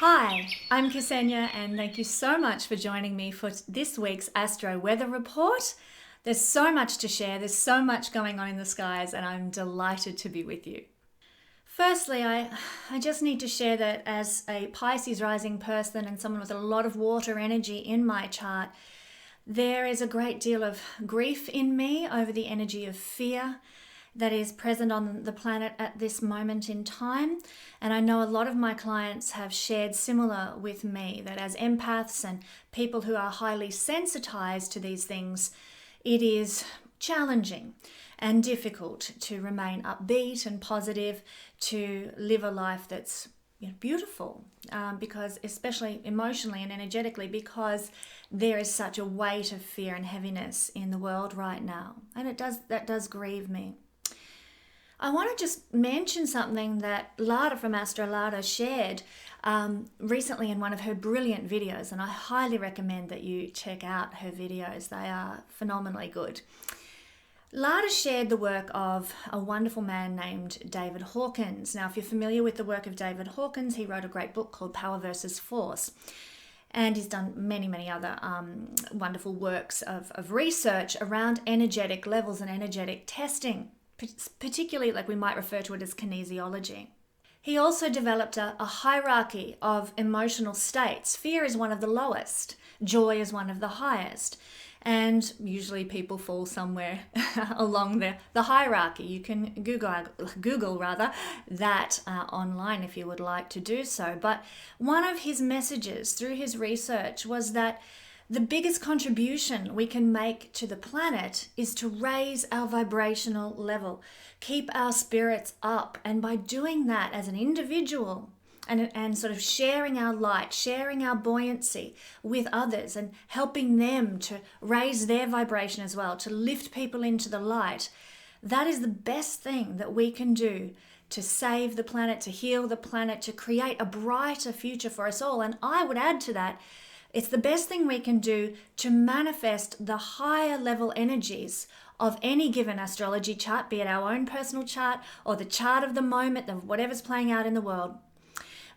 Hi, I'm Kesenya and thank you so much for joining me for this week's Astro Weather Report. There's so much to share, there's so much going on in the skies and I'm delighted to be with you. Firstly, I just need to share that as a Pisces rising person and someone with a lot of water energy in my chart, there is a great deal of grief in me over the energy of fear that is present on the planet at this moment in time. And I know a lot of my clients have shared similar with me, that as empaths and people who are highly sensitized to these things, it is challenging and difficult to remain upbeat and positive, to live a life that's beautiful, because especially emotionally and energetically, because there is such a weight of fear and heaviness in the world right now. And that does grieve me. I want to just mention something that Lada from Lada shared recently in one of her brilliant videos, and I highly recommend that you check out her videos. They are phenomenally good. Lada shared the work of a wonderful man named David Hawkins. Now, if you're familiar with the work of David Hawkins, he wrote a great book called Power versus Force. And he's done many, many other wonderful works of research around energetic levels and energetic testing, particularly like we might refer to it as kinesiology. He also developed a hierarchy of emotional states. Fear is one of the lowest, joy is one of the highest, and usually people fall somewhere along the hierarchy. You can Google that online if you would like to do so. But one of his messages through his research was that the biggest contribution we can make to the planet is to raise our vibrational level, keep our spirits up. And by doing that as an individual and sort of sharing our light, sharing our buoyancy with others and helping them to raise their vibration as well, to lift people into the light, that is the best thing that we can do to save the planet, to heal the planet, to create a brighter future for us all. And I would add to that, it's the best thing we can do to manifest the higher level energies of any given astrology chart, be it our own personal chart or the chart of the moment, of whatever's playing out in the world,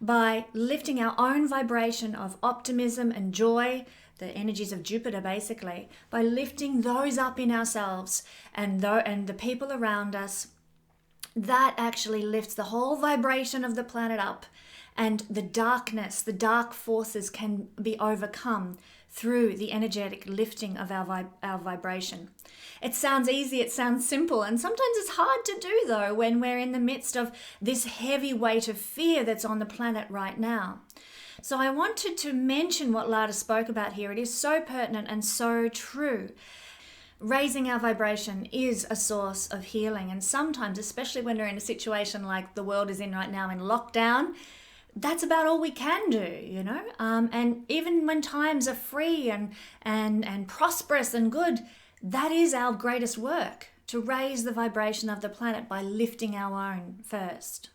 by lifting our own vibration of optimism and joy, the energies of Jupiter basically, by lifting those up in ourselves and the people around us. That actually lifts the whole vibration of the planet up. And the darkness, the dark forces can be overcome through the energetic lifting of our vibration. It sounds easy, it sounds simple, and sometimes it's hard to do though when we're in the midst of this heavy weight of fear that's on the planet right now. So I wanted to mention what Lada spoke about here. It is so pertinent and so true. Raising our vibration is a source of healing, and sometimes, especially when we're in a situation like the world is in right now in lockdown, that's about all we can do, and even when times are free and prosperous and good, that is our greatest work, to raise the vibration of the planet by lifting our own first.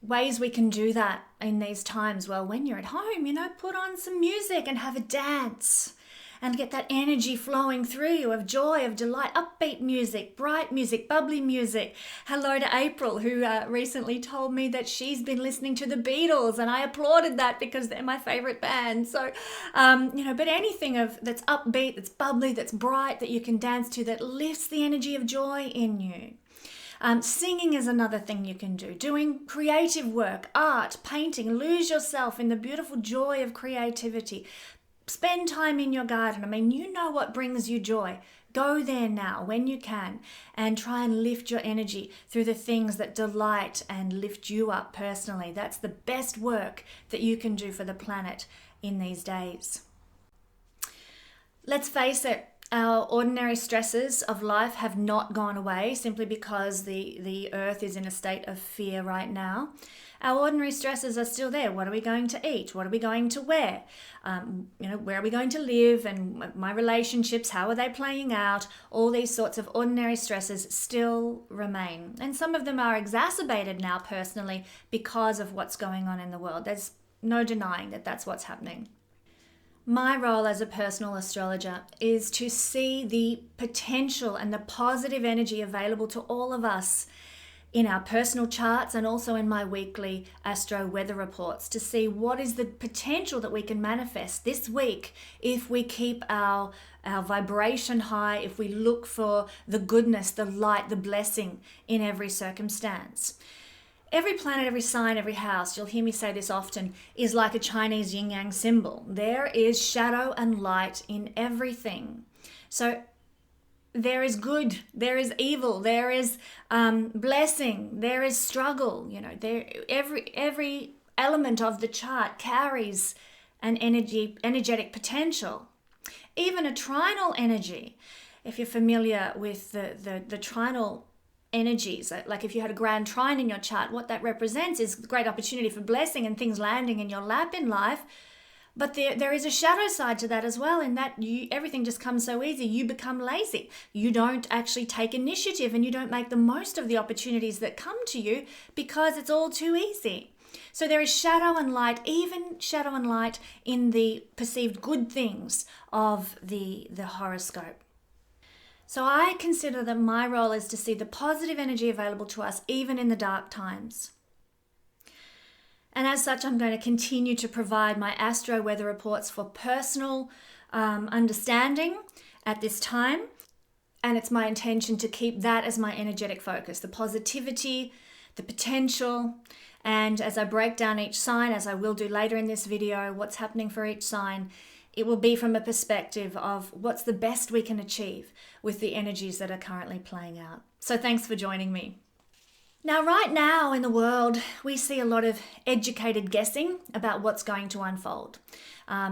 Ways we can do that in these times, well, when you're at home, put on some music and have a dance and get that energy flowing through you of joy, of delight, upbeat music, bright music, bubbly music. Hello to April, who recently told me that she's been listening to the Beatles, and I applauded that because they're my favorite band. So, but anything that's upbeat, that's bubbly, that's bright, that you can dance to, that lifts the energy of joy in you. Singing is another thing you can do. Doing creative work, art, painting, lose yourself in the beautiful joy of creativity. Spend time in your garden. I mean, you know what brings you joy. Go there now when you can and try and lift your energy through the things that delight and lift you up personally. That's the best work that you can do for the planet in these days. Let's face it, our ordinary stresses of life have not gone away simply because the earth is in a state of fear right now. Our ordinary stresses are still there. What are we going to eat? What are we going to wear? Where are we going to live? And my relationships, how are they playing out? All these sorts of ordinary stresses still remain. And some of them are exacerbated now personally because of what's going on in the world. There's no denying that that's what's happening. My role as a personal astrologer is to see the potential and the positive energy available to all of us in our personal charts and also in my weekly astro weather reports to see what is the potential that we can manifest this week if we keep our vibration high, if we look for the goodness, the light, the blessing in every circumstance. Every planet, every sign, every house, you'll hear me say this often, is like a Chinese yin-yang symbol. There is shadow and light in everything. So there is good, there is evil, there is blessing, there is struggle. You know, every element of the chart carries an energetic potential. Even a trinal energy, if you're familiar with the trinal energies, like if you had a grand trine in your chart, what that represents is great opportunity for blessing and things landing in your lap in life. But there is a shadow side to that as well, in that everything just comes so easy. You become lazy. You don't actually take initiative and you don't make the most of the opportunities that come to you because it's all too easy. So there is shadow and light, even shadow and light in the perceived good things of the horoscope. So I consider that my role is to see the positive energy available to us even in the dark times. And as such, I'm going to continue to provide my astro weather reports for personal understanding at this time. And it's my intention to keep that as my energetic focus, the positivity, the potential. And as I break down each sign, as I will do later in this video, what's happening for each sign, it will be from a perspective of what's the best we can achieve with the energies that are currently playing out. So thanks for joining me. Now, right now in the world, we see a lot of educated guessing about what's going to unfold.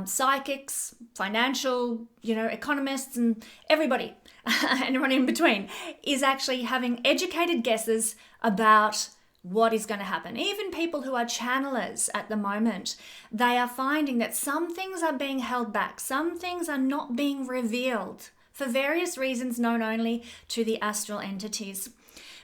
Psychics, financial, economists, and everybody, and everyone in between, is actually having educated guesses about what is going to happen. Even people who are channelers at the moment, they are finding that some things are being held back, some things are not being revealed for various reasons known only to the astral entities.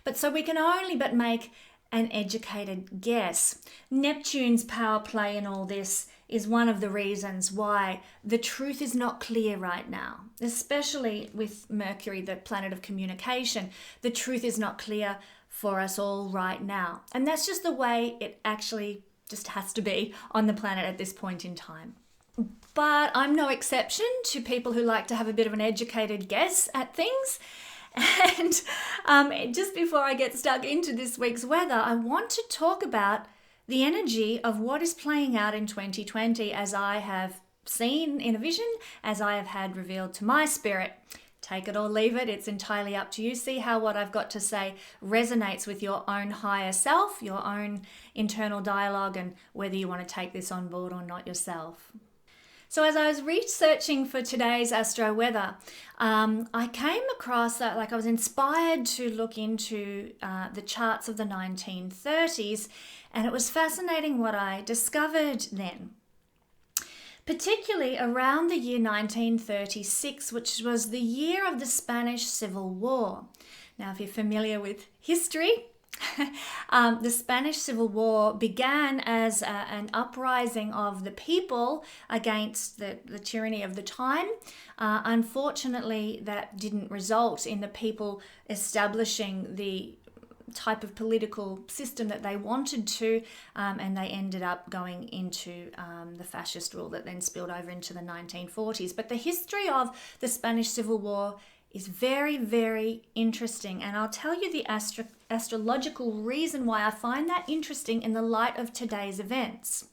But so we can only but make an educated guess. Neptune's power play in all this is one of the reasons why the truth is not clear right now, especially with Mercury, the planet of communication. The truth is not clear for us all right now. And that's just the way it actually just has to be on the planet at this point in time. But I'm no exception to people who like to have a bit of an educated guess at things. And just before I get stuck into this week's weather, I want to talk about the energy of what is playing out in 2020 as I have seen in a vision, as I have had revealed to my spirit. Take it or leave it. It's entirely up to you. See how what I've got to say resonates with your own higher self, your own internal dialogue, and whether you want to take this on board or not yourself. So as I was researching for today's astro weather, I came across that, I was inspired to look into the charts of the 1930s, and it was fascinating what I discovered then. Particularly around the year 1936, which was the year of the Spanish Civil War. Now, if you're familiar with history, the Spanish Civil War began as an uprising of the people against the tyranny of the time. Unfortunately, that didn't result in the people establishing the type of political system that they wanted to, and they ended up going into the fascist rule that then spilled over into the 1940s. But the history of the Spanish Civil War is very, very interesting, and I'll tell you the astrological reason why I find that interesting in the light of today's events.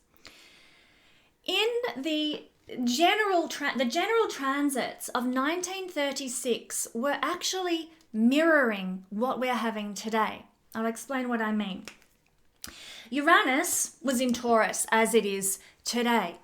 In the general transits of 1936 were actually mirroring what we're having today. I'll explain what I mean. Uranus was in Taurus, as it is today.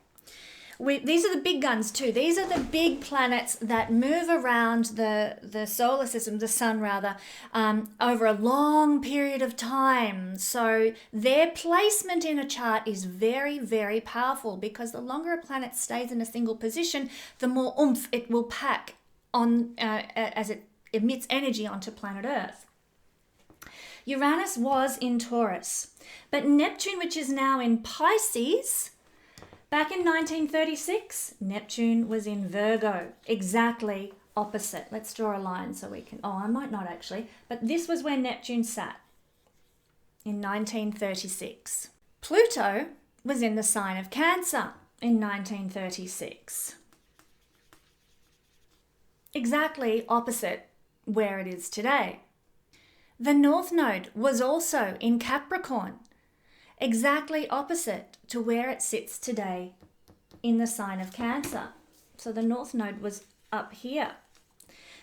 These are the big guns too. These are the big planets that move around the solar system, the sun rather, over a long period of time. So their placement in a chart is very, very powerful, because the longer a planet stays in a single position, the more oomph it will pack on as it emits energy onto planet Earth. Uranus was in Taurus, but Neptune, which is now in Pisces, back in 1936, Neptune was in Virgo, exactly opposite. Let's draw a line so we can, I might not actually, but this was where Neptune sat. in 1936. Pluto was in the sign of Cancer in 1936. Exactly opposite where it is today. The North Node was also in Capricorn, exactly opposite to where it sits today in the sign of Cancer. So the North Node was up here.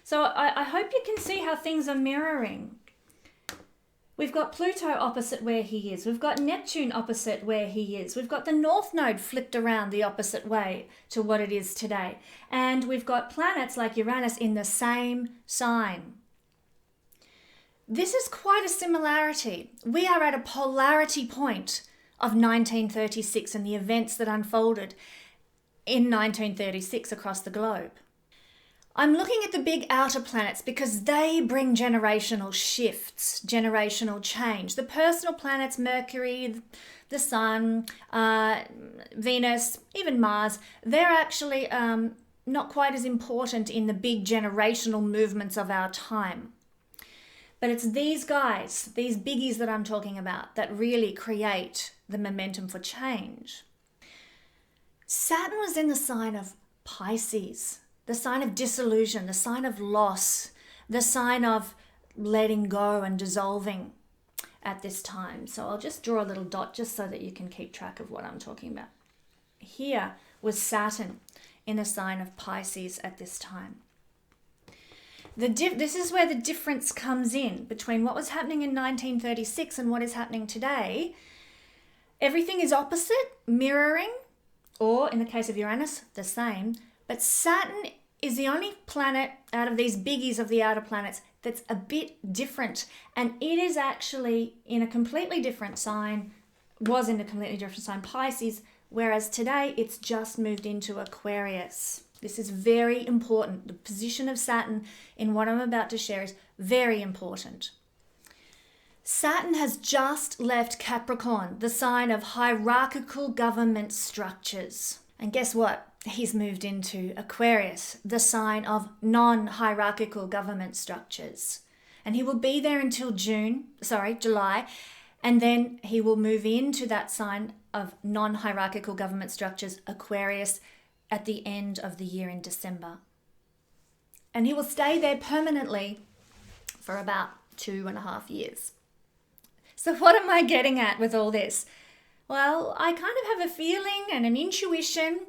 So I hope you can see how things are mirroring. We've got Pluto opposite where he is. We've got Neptune opposite where he is. We've got the North Node flipped around the opposite way to what it is today. And we've got planets like Uranus in the same sign. This is quite a similarity. We are at a polarity point of 1936 and the events that unfolded in 1936 across the globe. I'm looking at the big outer planets because they bring generational shifts, generational change. The personal planets, Mercury, the Sun, Venus, even Mars, they're actually not quite as important in the big generational movements of our time. But it's these guys, these biggies that I'm talking about, that really create the momentum for change. Saturn was in the sign of Pisces, the sign of disillusion, the sign of loss, the sign of letting go and dissolving at this time. So I'll just draw a little dot just so that you can keep track of what I'm talking about. Here was Saturn in the sign of Pisces at this time. This is where the difference comes in between what was happening in 1936 and what is happening today. Everything is opposite, mirroring, or in the case of Uranus, the same. But Saturn is the only planet out of these biggies of the outer planets that's a bit different. And it is actually in a completely different sign, was in a completely different sign, Pisces, whereas today it's just moved into Aquarius. This is very important. The position of Saturn in what I'm about to share is very important. Saturn has just left Capricorn, the sign of hierarchical government structures. And guess what? He's moved into Aquarius, the sign of non-hierarchical government structures. And he will be there until July, and then he will move into that sign of non-hierarchical government structures, Aquarius, at the end of the year in December. And he will stay there permanently for about 2.5 years. So what am I getting at with all this? Well, I kind of have a feeling and an intuition,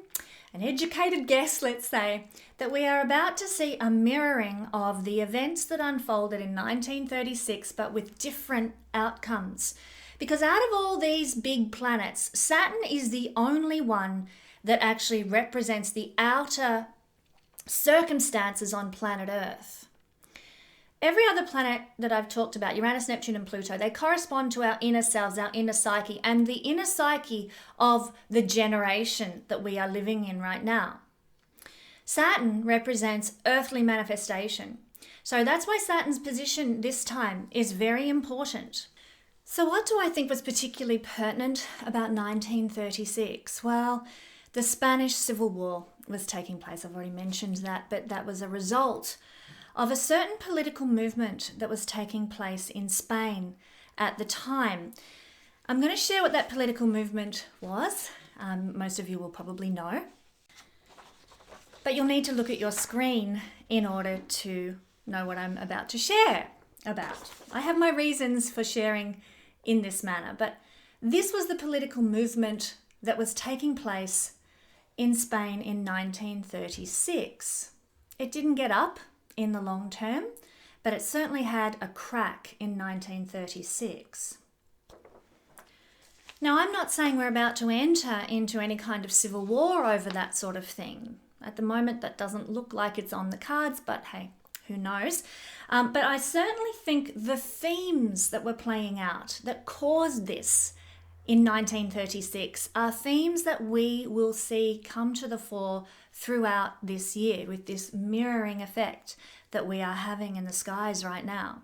an educated guess, let's say, that we are about to see a mirroring of the events that unfolded in 1936, but with different outcomes. Because out of all these big planets, Saturn is the only one that actually represents the outer circumstances on planet Earth. Every other planet that I've talked about, Uranus, Neptune, and Pluto, they correspond to our inner selves, our inner psyche, and the inner psyche of the generation that we are living in right now. Saturn represents earthly manifestation. So that's why Saturn's position this time is very important. So what do I think was particularly pertinent about 1936? Well, the Spanish Civil War was taking place. I've already mentioned that, but that was a result of a certain political movement that was taking place in Spain at the time. I'm going to share what that political movement was. Most of you will probably know. But you'll need to look at your screen in order to know what I'm about to share about. I have my reasons for sharing in this manner, but this was the political movement that was taking place in Spain in 1936. It didn't get up in the long term, but it certainly had a crack in 1936. Now, I'm not saying we're about to enter into any kind of civil war over that sort of thing. At the moment, that doesn't look like it's on the cards, but hey, who knows? But I certainly think the themes that were playing out that caused this in 1936 are themes that we will see come to the fore throughout this year with this mirroring effect that we are having in the skies right now.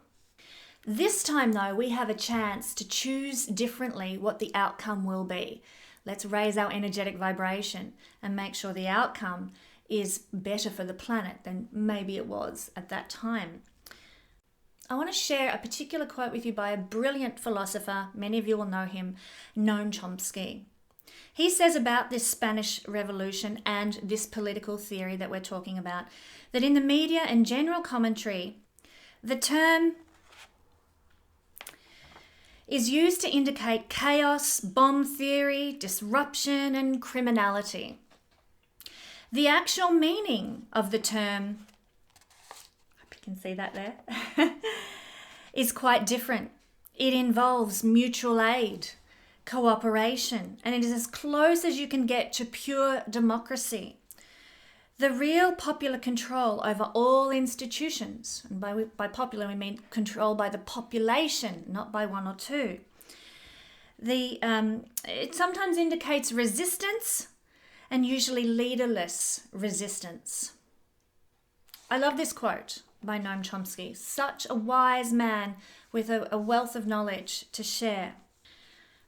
This time though, we have a chance to choose differently what the outcome will be. Let's raise our energetic vibration and make sure the outcome is better for the planet than maybe it was at that time. I want to share a particular quote with you by a brilliant philosopher. Many of you will know him, Noam Chomsky. He says about this Spanish Revolution and this political theory that we're talking about, that in the media and general commentary, the term is used to indicate chaos, bomb theory, disruption, and criminality. The actual meaning of the term, I hope you can see that there, is quite different. It involves mutual aid, cooperation, and it is as close as you can get to pure democracy. The real popular control over all institutions, and by popular we mean control by the population, not by one or two. It sometimes indicates resistance, and usually leaderless resistance. I love this quote by Noam Chomsky, such a wise man with a wealth of knowledge to share.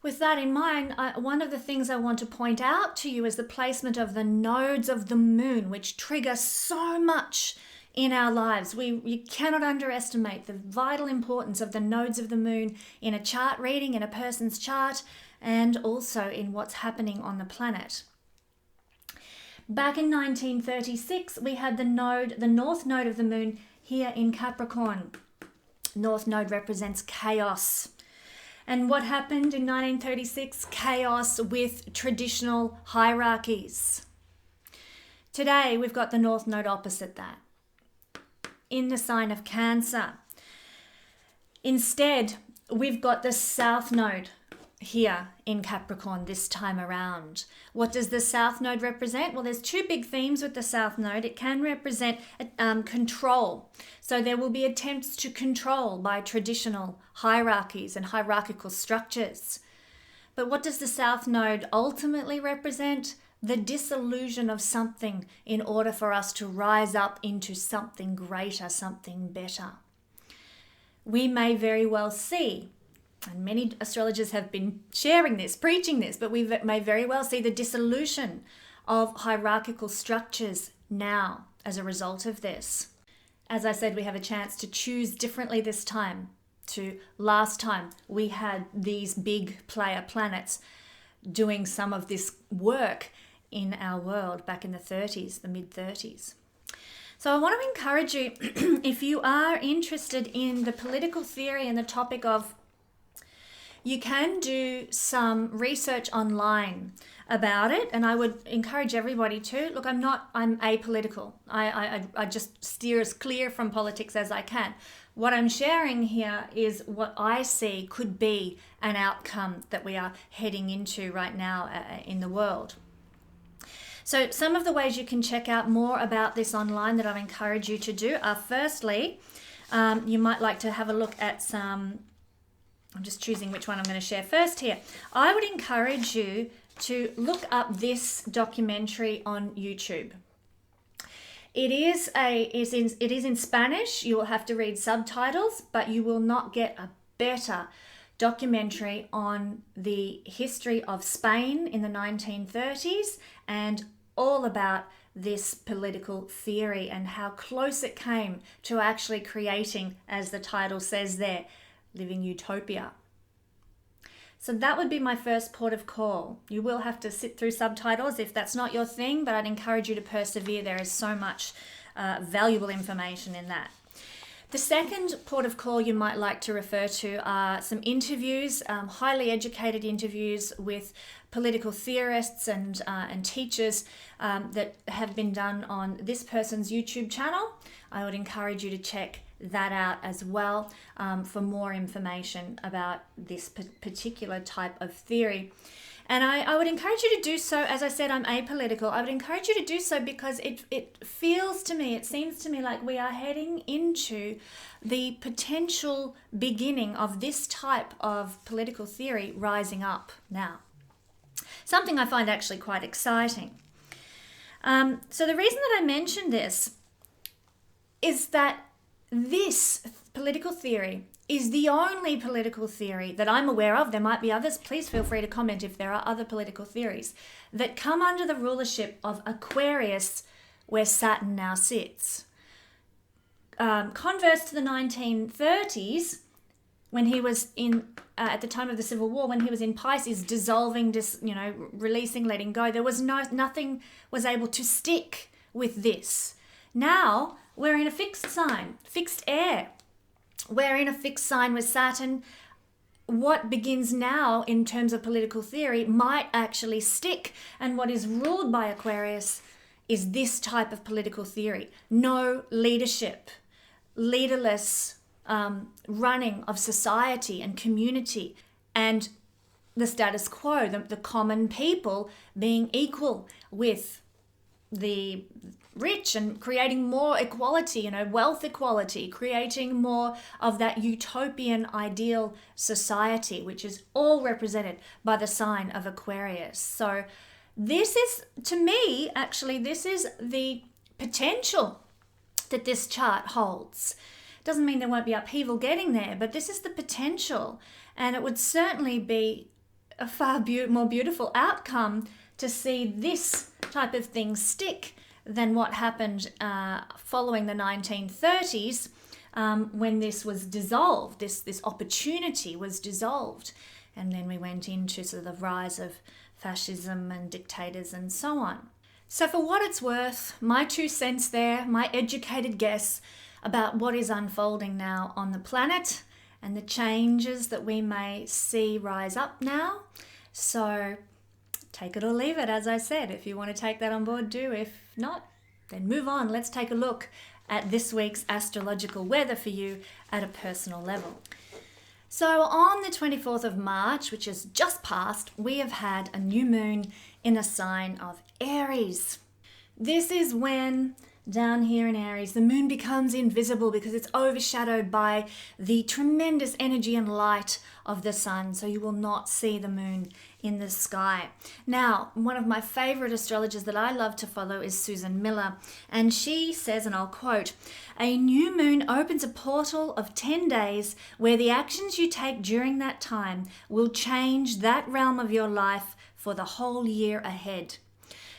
With that in mind, one of the things I want to point out to you is the placement of the nodes of the moon, which trigger so much in our lives. You cannot underestimate the vital importance of the nodes of the moon in a chart reading, in a person's chart, and also in what's happening on the planet. Back in 1936, we had the north node of the moon here in Capricorn. North node represents chaos. And what happened in 1936? Chaos with traditional hierarchies. Today, we've got the North Node opposite that, in the sign of Cancer. Instead, we've got the South Node here in Capricorn this time around. What does the South Node represent? Well, there's two big themes with the South Node. It can represent control. So there will be attempts to control by traditional hierarchies and hierarchical structures. But what does the South Node ultimately represent? The dissolution of something in order for us to rise up into something greater, something better. We may very well see, and many astrologers have been sharing this, preaching this, but we may very well see the dissolution of hierarchical structures now as a result of this. As I said, we have a chance to choose differently this time to last time. We had these big player planets doing some of this work in our world back in the 30s, the mid-30s. So I want to encourage you, if you are interested in the political theory and the topic of, you can do some research online about it, and I would encourage everybody to. Look, I'm apolitical. I just steer as clear from politics as I can. What I'm sharing here is what I see could be an outcome that we are heading into right now in the world. So some of the ways you can check out more about this online that I encourage you to do are, firstly, you might like to have a look at some, I'm just choosing which one I'm going to share first here. I would encourage you to look up this documentary on YouTube. It is in Spanish. You will have to read subtitles, but you will not get a better documentary on the history of Spain in the 1930s and all about this political theory and how close it came to actually creating, as the title says there, living utopia. So that would be my first port of call. You will have to sit through subtitles if that's not your thing, but I'd encourage you to persevere. There is so much valuable information in that. The second port of call you might like to refer to are some interviews, highly educated interviews with political theorists and teachers that have been done on this person's YouTube channel. I would encourage you to check that out as well for more information about this particular type of theory. And I would encourage you to do so. As I said, I'm apolitical. I would encourage you to do so because it feels to me, it seems to me like we are heading into the potential beginning of this type of political theory rising up now. Something I find actually quite exciting. So the reason that I mentioned this is that this political theory is the only political theory that I'm aware of. There might be others. Please feel free to comment if there are other political theories that come under the rulership of Aquarius, where Saturn now sits. converse to the 1930s, when he was in, at the time of the Civil War, when he was in Pisces, dissolving, releasing, letting go, there was nothing was able to stick with this. Now we're in a fixed sign, fixed air. We're in a fixed sign with Saturn. What begins now in terms of political theory might actually stick. And what is ruled by Aquarius is this type of political theory. No leadership, leaderless running of society and community, and the status quo, the common people being equal with the rich and creating more equality, wealth equality, creating more of that utopian ideal society, which is all represented by the sign of Aquarius. So this is, to me, actually, this is the potential that this chart holds. Doesn't mean there won't be upheaval getting there, but this is the potential, and it would certainly be a far more beautiful outcome to see this type of thing stick than what happened following the 1930s, when this was dissolved, this opportunity was dissolved, and then we went into sort of the rise of fascism and dictators and so on. So for what it's worth, my 2 cents there, my educated guess about what is unfolding now on the planet and the changes that we may see rise up now. So take it or leave it, as I said. If you want to take that on board, do. If not, then move on. Let's take a look at this week's astrological weather for you at a personal level. So on the 24th of March, which is just passed, we have had a new moon in the sign of Aries. This is when, down here in Aries, the moon becomes invisible because it's overshadowed by the tremendous energy and light of the sun, so you will not see the moon in the sky. Now, one of my favorite astrologers that I love to follow is Susan Miller, and she says, and I'll quote, "A new moon opens a portal of 10 days where the actions you take during that time will change that realm of your life for the whole year ahead."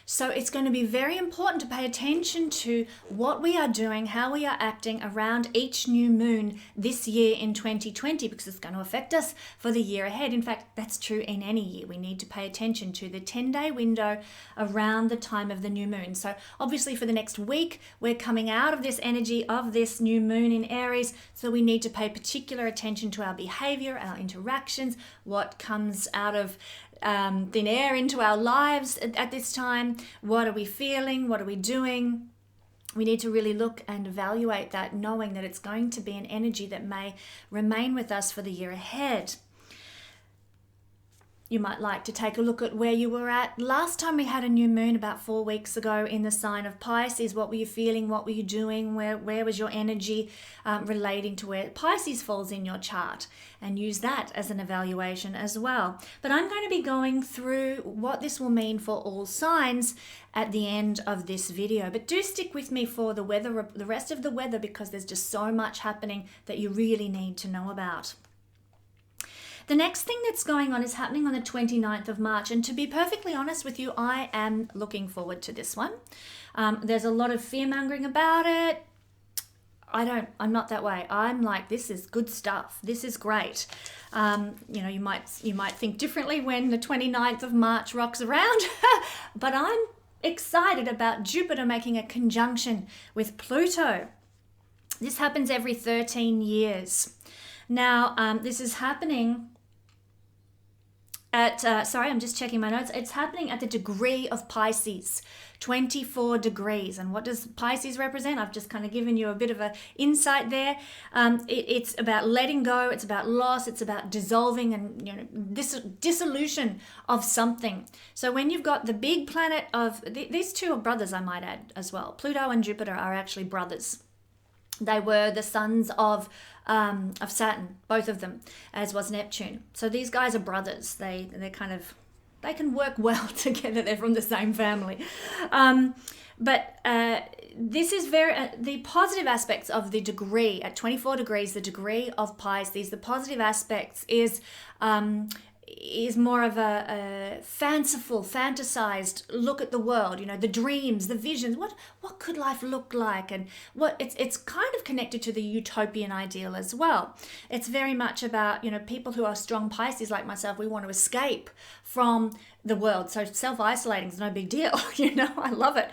So it's going to be very important to pay attention to what we are doing, how we are acting around each new moon this year in 2020, because it's going to affect us for the year ahead. In fact, that's true in any year. We need to pay attention to the 10-day window around the time of the new moon. So obviously for the next week, we're coming out of this energy of this new moon in Aries. So we need to pay particular attention to our behavior, our interactions, what comes out of thin air into our lives at this time. What are we feeling? What are we doing? We need to really look and evaluate that, knowing that it's going to be an energy that may remain with us for the year ahead. You might like to take a look at where you were at last time we had a new moon about 4 weeks ago in the sign of Pisces. What were you feeling? What were you doing? Where was your energy relating to where Pisces falls in your chart? And use that as an evaluation as well. But I'm going to be going through what this will mean for all signs at the end of this video. But do stick with me for the weather, the rest of the weather, because there's just so much happening that you really need to know about. The next thing that's going on is happening on the 29th of March. And to be perfectly honest with you, I am looking forward to this one. There's a lot of fear-mongering about it. I'm not that way. I'm like, this is good stuff. This is great. You might think differently when the 29th of March rocks around, but I'm excited about Jupiter making a conjunction with Pluto. This happens every 13 years. Now, this is happening at, I'm just checking my notes. It's happening at the degree of Pisces, 24 degrees. And what does Pisces represent? I've just kind of given you a bit of an insight there. It's about letting go. It's about loss. It's about dissolving and, dissolution of something. So when you've got the big planet of, these two are brothers, I might add as well. Pluto and Jupiter are actually brothers. They were the sons of Saturn, both of them, as was Neptune. So these guys are brothers. They can work well together. They're from the same family. But this is the positive aspects of the degree at 24 degrees, the degree of Pisces. The positive aspects is is more of a fanciful, fantasized look at the world, the dreams, the visions. What could life look like? And what it's kind of connected to the utopian ideal as well. It's very much about, people who are strong Pisces like myself, we want to escape from the world. So self-isolating is no big deal, I love it.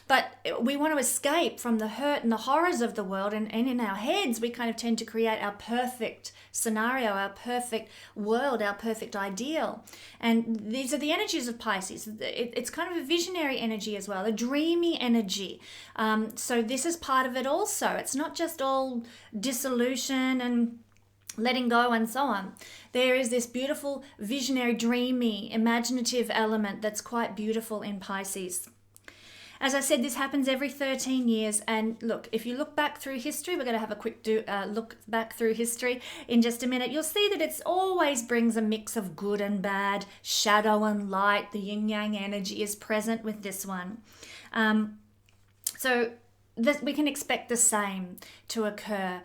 But we want to escape from the hurt and the horrors of the world. And in our heads, we kind of tend to create our perfect scenario, our perfect world, our perfect ideal. And these are the energies of Pisces. It's kind of a visionary energy as well, a dreamy energy. So this is part of it also. It's not just all dissolution and letting go and so on. There is this beautiful, visionary, dreamy, imaginative element that's quite beautiful in Pisces. As I said, this happens every 13 years. And look, if you look back through history, we're going to have a quick look back through history in just a minute. You'll see that it always brings a mix of good and bad, shadow and light. The yin-yang energy is present with this one. So we can expect the same to occur.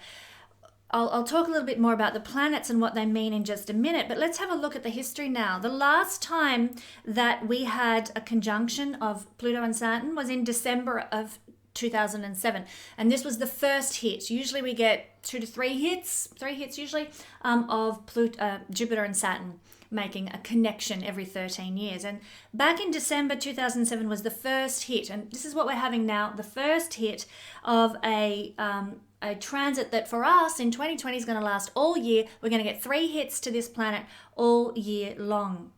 I'll talk a little bit more about the planets and what they mean in just a minute, but let's have a look at the history now. The last time that we had a conjunction of Pluto and Saturn was in December of 2007, and this was the first hit. Usually we get 2 to 3 hits, usually, of Jupiter and Saturn making a connection every 13 years. And back in December 2007 was the first hit, and this is what we're having now, the first hit of a transit that for us in 2020 is going to last all year. We're going to get 3 hits to this planet all year long.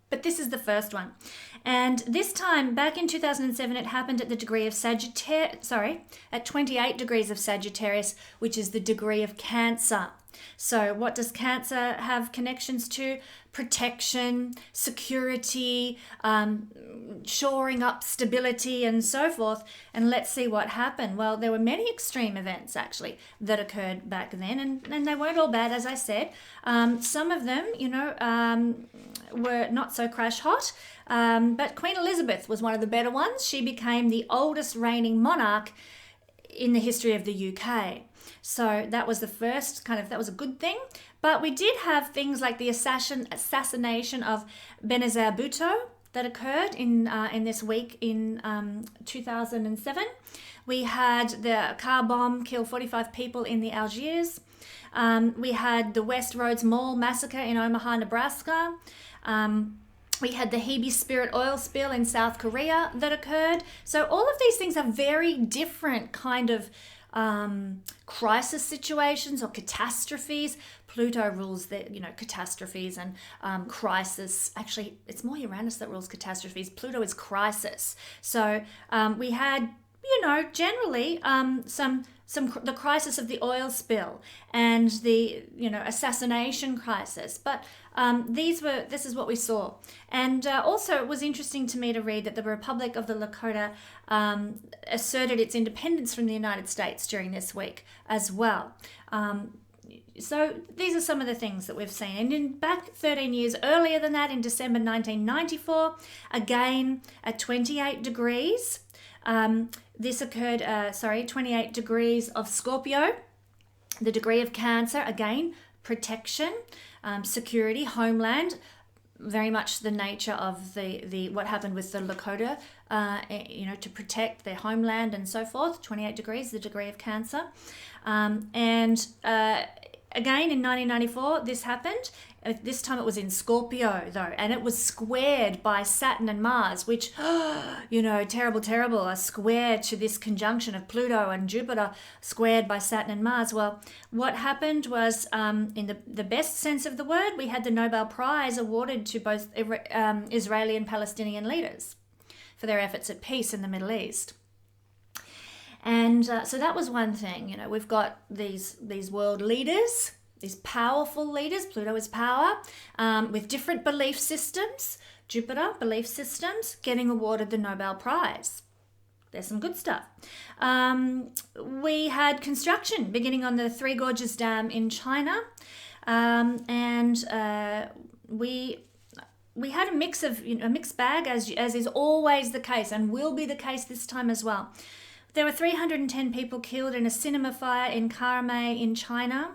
But this is the first one. And this time, back in 2007, it happened at the degree of at 28 degrees of Sagittarius, which is the degree of Cancer. So what does Cancer have connections to? Protection, security, shoring up stability and so forth. And let's see what happened. Well, there were many extreme events actually that occurred back then, and they weren't all bad, as I said. Some of them, were not so crash hot, but Queen Elizabeth was one of the better ones. She became the oldest reigning monarch in the history of the UK. So that was the first that was a good thing. But we did have things like the assassination of Benazir Bhutto that occurred in this week in 2007. We had the car bomb kill 45 people in the Algiers. We had the West Roads Mall massacre in Omaha, Nebraska. We had the Hebe Spirit oil spill in South Korea that occurred. So all of these things are very different kind of crisis situations or catastrophes. Pluto rules the catastrophes and crisis. Actually, it's more Uranus that rules catastrophes. Pluto is crisis. So we had generally the crisis of the oil spill and the assassination crisis, but this is what we saw. And also it was interesting to me to read that the Republic of the Lakota asserted its independence from the United States during this week as well. So these are some of the things that we've seen. And in back 13 years earlier than that, in December 1994, again at 28 degrees, this occurred, 28 degrees of Scorpio, the degree of Cancer, again, protection, security, homeland, very much the nature of the what happened with the Lakota, to protect their homeland and so forth. 28 degrees, the degree of Cancer. Again, in 1994, this happened. This time it was in Scorpio, though, and it was squared by Saturn and Mars, which, terrible, a square to this conjunction of Pluto and Jupiter, squared by Saturn and Mars. Well, what happened was, in the best sense of the word, we had the Nobel Prize awarded to both Israeli and Palestinian leaders for their efforts at peace in the Middle East. And so that was one thing. We've got these world leaders, these powerful leaders. Pluto is power, with different belief systems. Jupiter, belief systems, getting awarded the Nobel Prize. There's some good stuff. We had construction beginning on the Three Gorges Dam in China. We had a mixed bag, as is always the case and will be the case this time as well. There were 310 people killed in a cinema fire in Karame in China.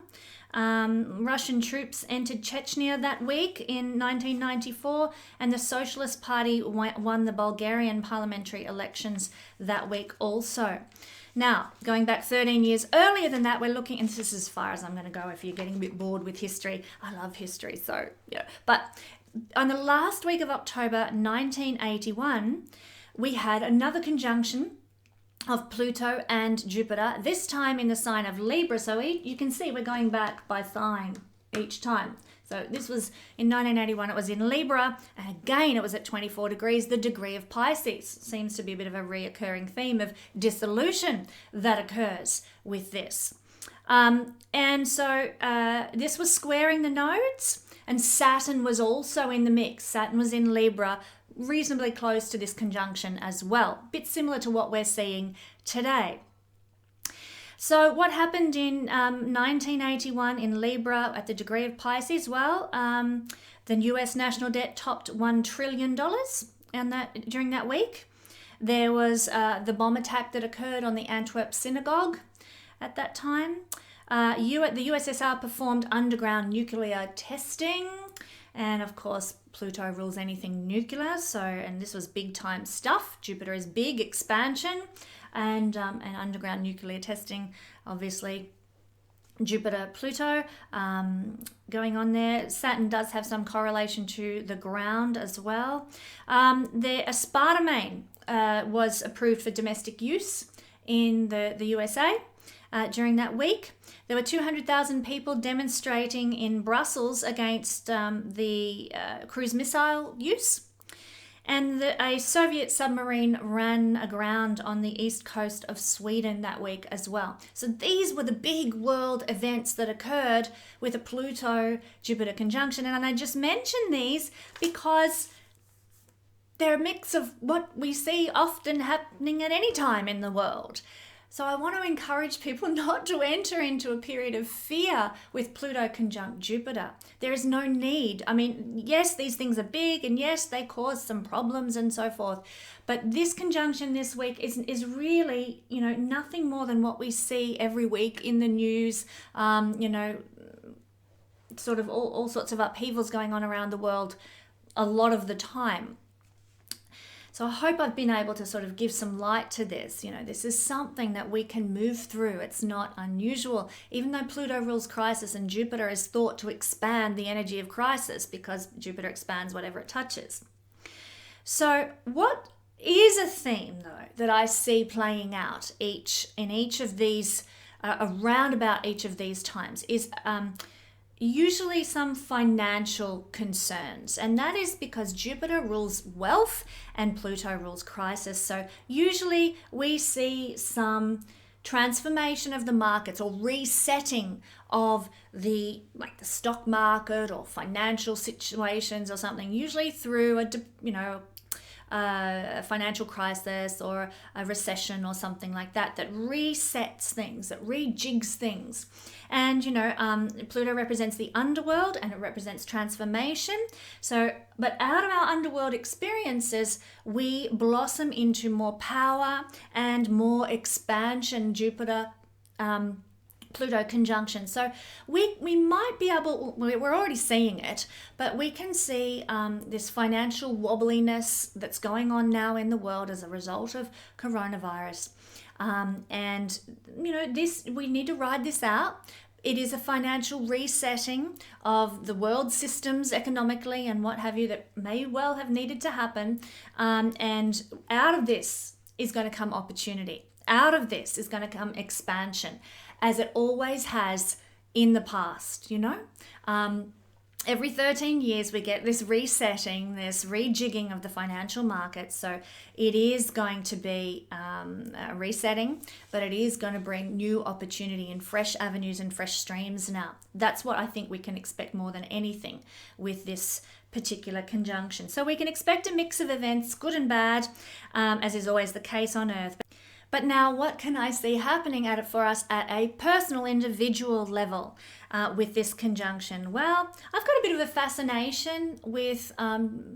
Russian troops entered Chechnya that week in 1994, and the Socialist Party won the Bulgarian parliamentary elections that week also. Now, going back 13 years earlier than that, we're looking, and this is as far as I'm going to go if you're getting a bit bored with history. I love history, so yeah. But on the last week of October 1981, we had another conjunction of Pluto and Jupiter, this time in the sign of Libra. So you can see we're going back by sign each time. So this was in 1981, it was in Libra, and again it was at 24 degrees, the degree of Pisces. Seems to be a bit of a reoccurring theme of dissolution that occurs with this. And so this was squaring the nodes, and Saturn was also in the mix. Saturn was in Libra, reasonably close to this conjunction as well. Bit similar to what we're seeing today. So what happened in 1981 in Libra at the degree of Pisces? Well, the US national debt topped $1 trillion during that week. There was the bomb attack that occurred on the Antwerp synagogue at that time. The USSR performed underground nuclear testing. And of course, Pluto rules anything nuclear. And this was big time stuff. Jupiter is big expansion. And underground nuclear testing, obviously, Jupiter, Pluto going on there. Saturn does have some correlation to the ground as well. The aspartame was approved for domestic use in the USA during that week. There were 200,000 people demonstrating in Brussels against the cruise missile use. And a Soviet submarine ran aground on the east coast of Sweden that week as well. So these were the big world events that occurred with a Pluto-Jupiter conjunction. And I just mention these because they're a mix of what we see often happening at any time in the world. So I want to encourage people not to enter into a period of fear with Pluto conjunct Jupiter. There is no need. I mean, yes, these things are big, and yes, they cause some problems and so forth. But this conjunction this week is really, nothing more than what we see every week in the news, sort of all sorts of upheavals going on around the world a lot of the time. So I hope I've been able to sort of give some light to this. This is something that we can move through. It's not unusual. Even though Pluto rules crisis and Jupiter is thought to expand the energy of crisis because Jupiter expands whatever it touches. So what is a theme, though, that I see playing out in each of these, around about each of these times is usually some financial concerns, and that is because Jupiter rules wealth and Pluto rules crisis. So usually we see some transformation of the markets or resetting of the stock market or financial situations or something, usually through a financial crisis or a recession or something like that resets things, that rejigs things. And Pluto represents the underworld and it represents transformation. But out of our underworld experiences, we blossom into more power and more expansion. Jupiter Pluto conjunction. So we might be able, we're already seeing it, but we can see this financial wobbliness that's going on now in the world as a result of coronavirus. And this, we need to ride this out. It is a financial resetting of the world systems economically and what have you that may well have needed to happen. And out of this is going to come opportunity. Out of this is going to come expansion, as it always has in the past, Every 13 years we get this resetting, this rejigging of the financial markets. So it is going to be a resetting, but it is going to bring new opportunity and fresh avenues and fresh streams now. That's what I think we can expect more than anything with this particular conjunction. So we can expect a mix of events, good and bad, as is always the case on Earth. But now what can I see happening for us at a personal, individual level with this conjunction? Well, I've got a bit of a fascination with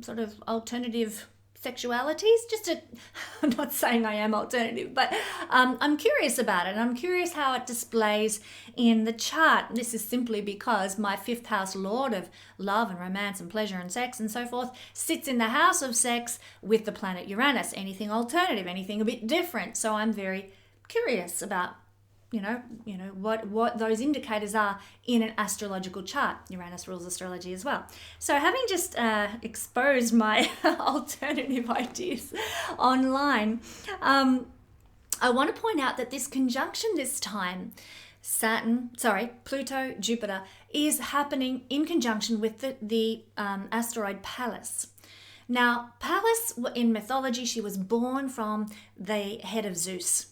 sort of alternative sexualities. I'm not saying I am alternative, but I'm curious about it. And I'm curious how it displays in the chart. This is simply because my 5th house lord of love and romance and pleasure and sex and so forth sits in the house of sex with the planet Uranus. Anything alternative, anything a bit different. So I'm very curious about what those indicators are in an astrological chart. Uranus rules astrology as well. So having just exposed my alternative ideas online, I want to point out that this conjunction this time, Pluto, Jupiter, is happening in conjunction with the asteroid Pallas. Now, Pallas, in mythology, she was born from the head of Zeus.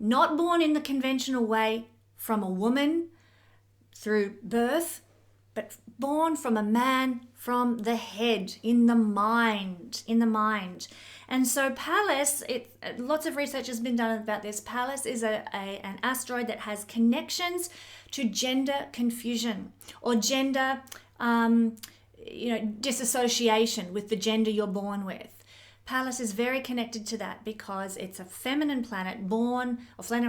Not born in the conventional way from a woman through birth, but born from a man from the head, in the mind. And so Pallas, lots of research has been done about this. Pallas is an asteroid that has connections to gender confusion or gender disassociation with the gender you're born with. Pallas is very connected to that because it's a feminine planet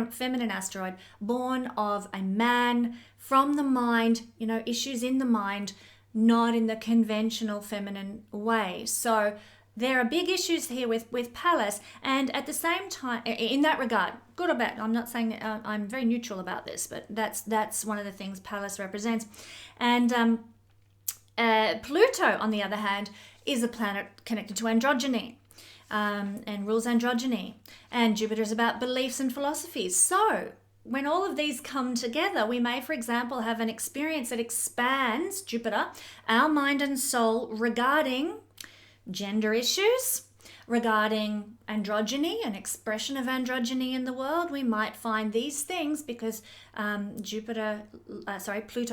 feminine asteroid born of a man from the mind, issues in the mind, not in the conventional feminine way. So there are big issues here with Pallas, and at the same time, in that regard, good or bad, I'm not saying I'm very neutral about this, but that's one of the things Pallas represents. And Pluto, on the other hand, is a planet connected to androgyny. And rules androgyny, and Jupiter is about beliefs and philosophies. So when all of these come together, we may, for example, have an experience that expands Jupiter, our mind and soul, regarding gender issues, regarding androgyny, an expression of androgyny in the world. We might find these things because Pluto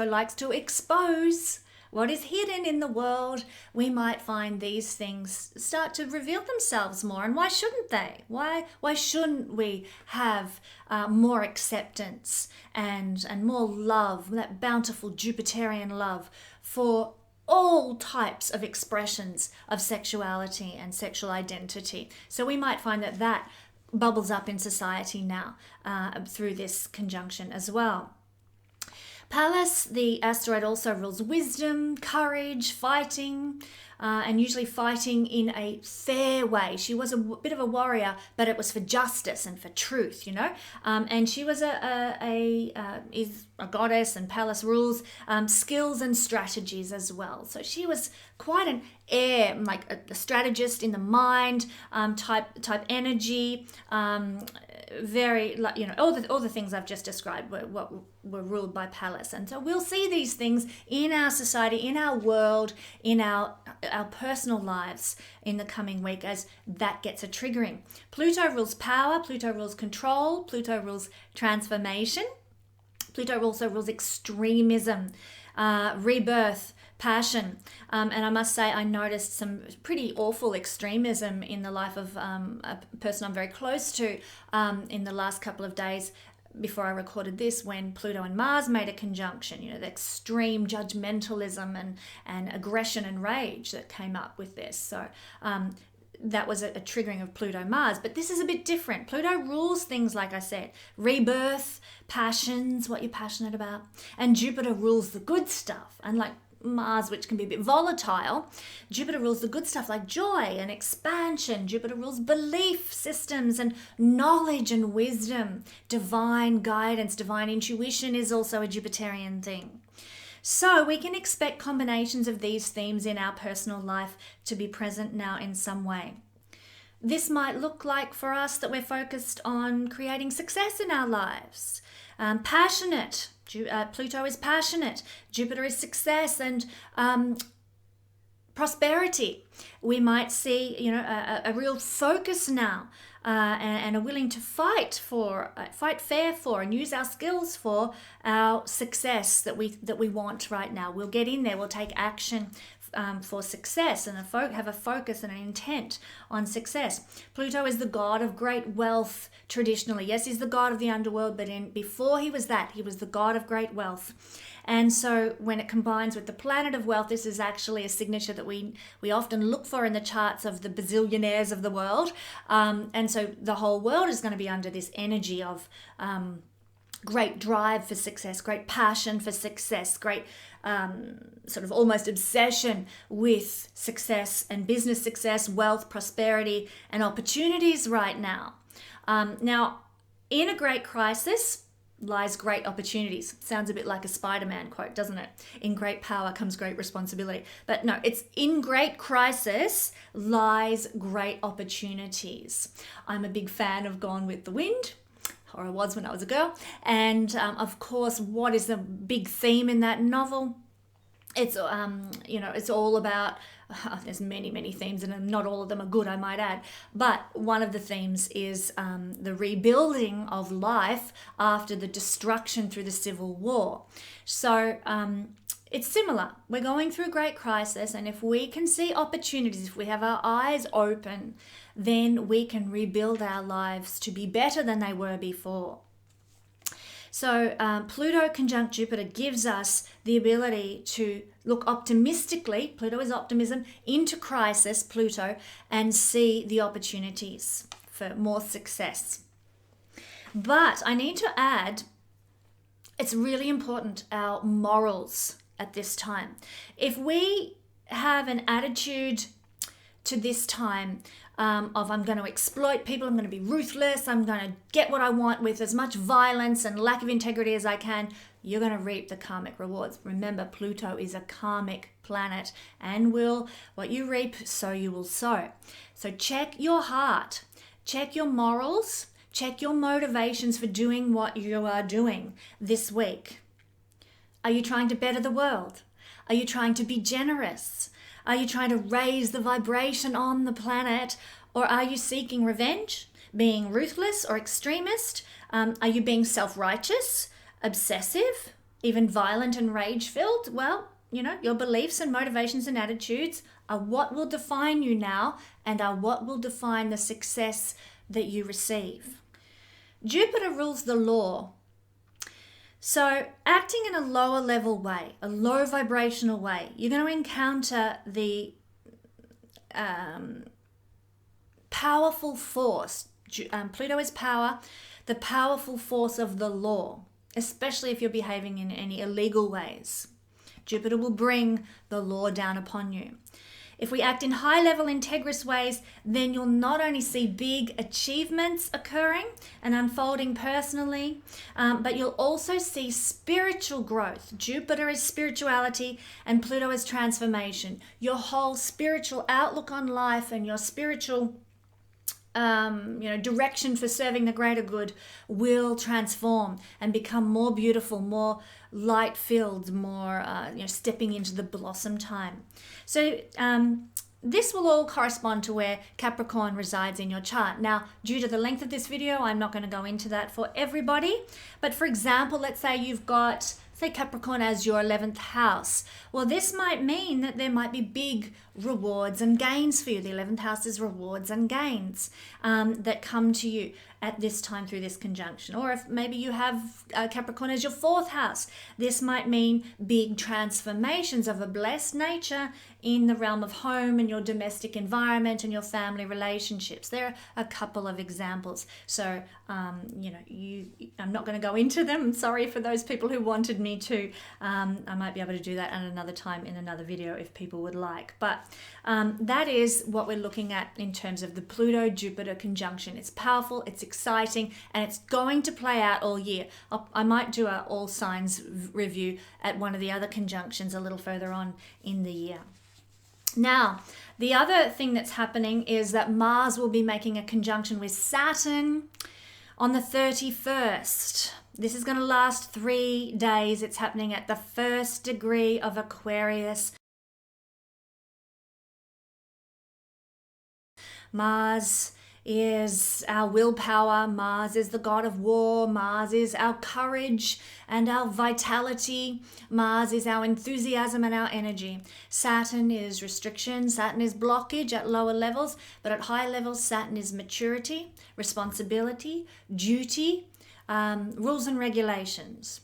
likes to expose what is hidden in the world. We might find these things start to reveal themselves more. And why shouldn't they? Why shouldn't we have more acceptance and more love, that bountiful Jupiterian love for all types of expressions of sexuality and sexual identity? So we might find that bubbles up in society now through this conjunction as well. Pallas, the asteroid, also rules wisdom, courage, fighting, and usually fighting in a fair way. She was a bit of a warrior, but it was for justice and for truth, and she was is a goddess, and Pallas rules skills and strategies as well. So she was quite an like a strategist in the mind, type energy, very, all the things I've just described were ruled by Pallas. And so we'll see these things in our society, in our world, in our personal lives in the coming week as that gets a triggering. Pluto rules power, Pluto rules control, Pluto rules transformation. Pluto also rules extremism, rebirth, passion. And I must say I noticed some pretty awful extremism in the life of a person I'm very close to in the last couple of days before I recorded this, when Pluto and Mars made a conjunction, the extreme judgmentalism and aggression and rage that came up with this. So that was a triggering of Pluto-Mars. But this is a bit different. Pluto rules things, like I said, rebirth, passions, what you're passionate about. And Jupiter rules the good stuff. Unlike Mars, which can be a bit volatile, Jupiter rules the good stuff like joy and expansion. Jupiter rules belief systems and knowledge and wisdom. Divine guidance, divine intuition is also a Jupiterian thing. So we can expect combinations of these themes in our personal life to be present now in some way. This might look like for us that we're focused on creating success in our lives. Passionate. Pluto is passionate. Jupiter is success and prosperity. We might see, a real focus now and are willing to fight fair for, and use our skills for our success that we want right now. We'll get in there. We'll take action for success and have a focus and an intent on success. Pluto is the god of great wealth traditionally. Yes, he's the god of the underworld, but before he was that, he was the god of great wealth. And so when it combines with the planet of wealth, this is actually a signature that we often look for in the charts of the bazillionaires of the world. And so the whole world is going to be under this energy of great drive for success, great passion for success, great sort of almost obsession with success and business success, wealth, prosperity, and opportunities right now. Now, in a great crisis lies great opportunities. Sounds a bit like a Spider-Man quote, doesn't it? In great power comes great responsibility. But no, it's in great crisis lies great opportunities. I'm a big fan of Gone with the Wind, or I was when I was a girl. And of course, what is the big theme in that novel? It's, it's all about, there's many themes, and not all of them are good, I might add. But one of the themes is the rebuilding of life after the destruction through the Civil War. So it's similar. We're going through a great crisis, and if we can see opportunities, if we have our eyes open, then we can rebuild our lives to be better than they were before. So Pluto conjunct Jupiter gives us the ability to look optimistically, Pluto is optimism, into crisis, Pluto, and see the opportunities for more success. But I need to add, it's really important, our morals at this time. If we have an attitude to this time of I'm going to exploit people, I'm going to be ruthless, I'm going to get what I want with as much violence and lack of integrity as I can, you're going to reap the karmic rewards. Remember, Pluto is a karmic planet and what you reap, so you will sow. So check your heart, check your morals, check your motivations for doing what you are doing this week. Are you trying to better the world? Are you trying to be generous? Are you trying to raise the vibration on the planet? Or are you seeking revenge, being ruthless or extremist? Are you being self-righteous, obsessive, even violent and rage-filled? Well, your beliefs and motivations and attitudes are what will define you now and are what will define the success that you receive. Jupiter rules the law. So acting in a lower level way, a low vibrational way, you're going to encounter the powerful force. Pluto is power, the powerful force of the law, especially if you're behaving in any illegal ways. Jupiter will bring the law down upon you. If we act in high-level integrous ways, then you'll not only see big achievements occurring and unfolding personally, but you'll also see spiritual growth. Jupiter is spirituality and Pluto is transformation. Your whole spiritual outlook on life and your spiritual direction for serving the greater good will transform and become more beautiful, more light-filled, more stepping into the blossom time. So this will all correspond to where Capricorn resides in your chart. Now, due to the length of this video, I'm not going to go into that for everybody. But for example, let's say you've got, say, Capricorn as your 11th house. Well, this might mean that there might be big rewards and gains for you. The 11th house is rewards and gains that come to you at this time through this conjunction. Or if maybe you have Capricorn as your 4th house, this might mean big transformations of a blessed nature in the realm of home and your domestic environment and your family relationships. There are a couple of examples. So, I'm not going to go into them. I'm sorry for those people who wanted me to. I might be able to do that at another time in another video if people would like. But that is what we're looking at in terms of the Pluto-Jupiter conjunction. It's powerful, it's exciting, and it's going to play out all year. I might do an all signs review at one of the other conjunctions a little further on in the year. Now, the other thing that's happening is that Mars will be making a conjunction with Saturn on the 31st. This is going to last 3 days. It's happening at the 1st degree of Aquarius. Mars is our willpower. Mars is the god of war. Mars is our courage and our vitality. Mars is our enthusiasm and our energy. Saturn is restriction. Saturn is blockage at lower levels, but at high levels, Saturn is maturity, responsibility, duty, rules and regulations.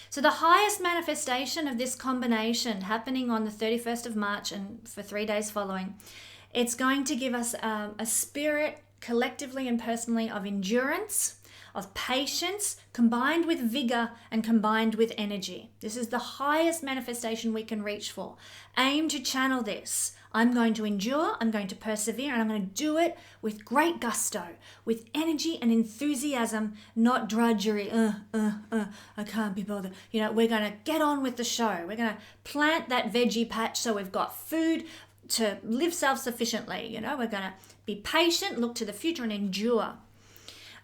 So the highest manifestation of this combination happening on the 31st of March and for 3 days following, it's going to give us a spirit collectively and personally of endurance, of patience, combined with vigor and combined with energy. This is the highest manifestation we can reach for. Aim to channel this. I'm going to endure, I'm going to persevere, and I'm going to do it with great gusto, with energy and enthusiasm, not drudgery. I can't be bothered. You know, we're going to get on with the show. We're going to plant that veggie patch so we've got food to live self-sufficiently. You know, we're going to be patient, look to the future, and endure.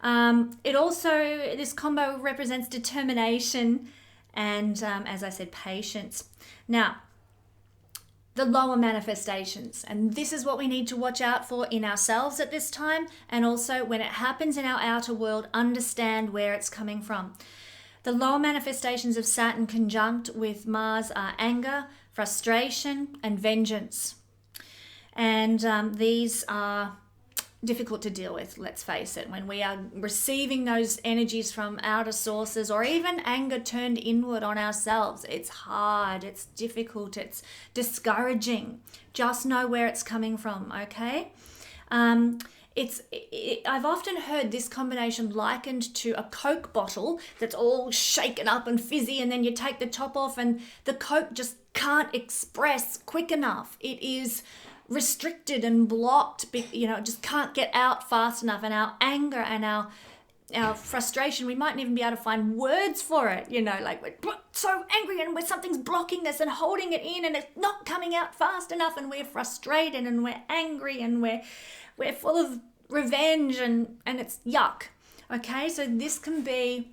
It also, this combo represents determination and, as I said, patience. Now, the lower manifestations, and this is what we need to watch out for in ourselves at this time, and also when it happens in our outer world, understand where it's coming from. The lower manifestations of Saturn conjunct with Mars are anger, frustration, and vengeance. And these are difficult to deal with, let's face it, when we are receiving those energies from outer sources, or even anger turned inward on ourselves. It's hard, it's difficult, it's discouraging. Just know where it's coming from, okay? I've often heard this combination likened to a Coke bottle that's all shaken up and fizzy, and then you take the top off and the Coke just can't express quick enough. It is restricted and blocked, you know, just can't get out fast enough. And our anger and our frustration, we mightn't even be able to find words for it, you know, like we're so angry and something's blocking us and holding it in and it's not coming out fast enough, and we're frustrated and we're angry and we're full of revenge and it's yuck. Okay, so this can be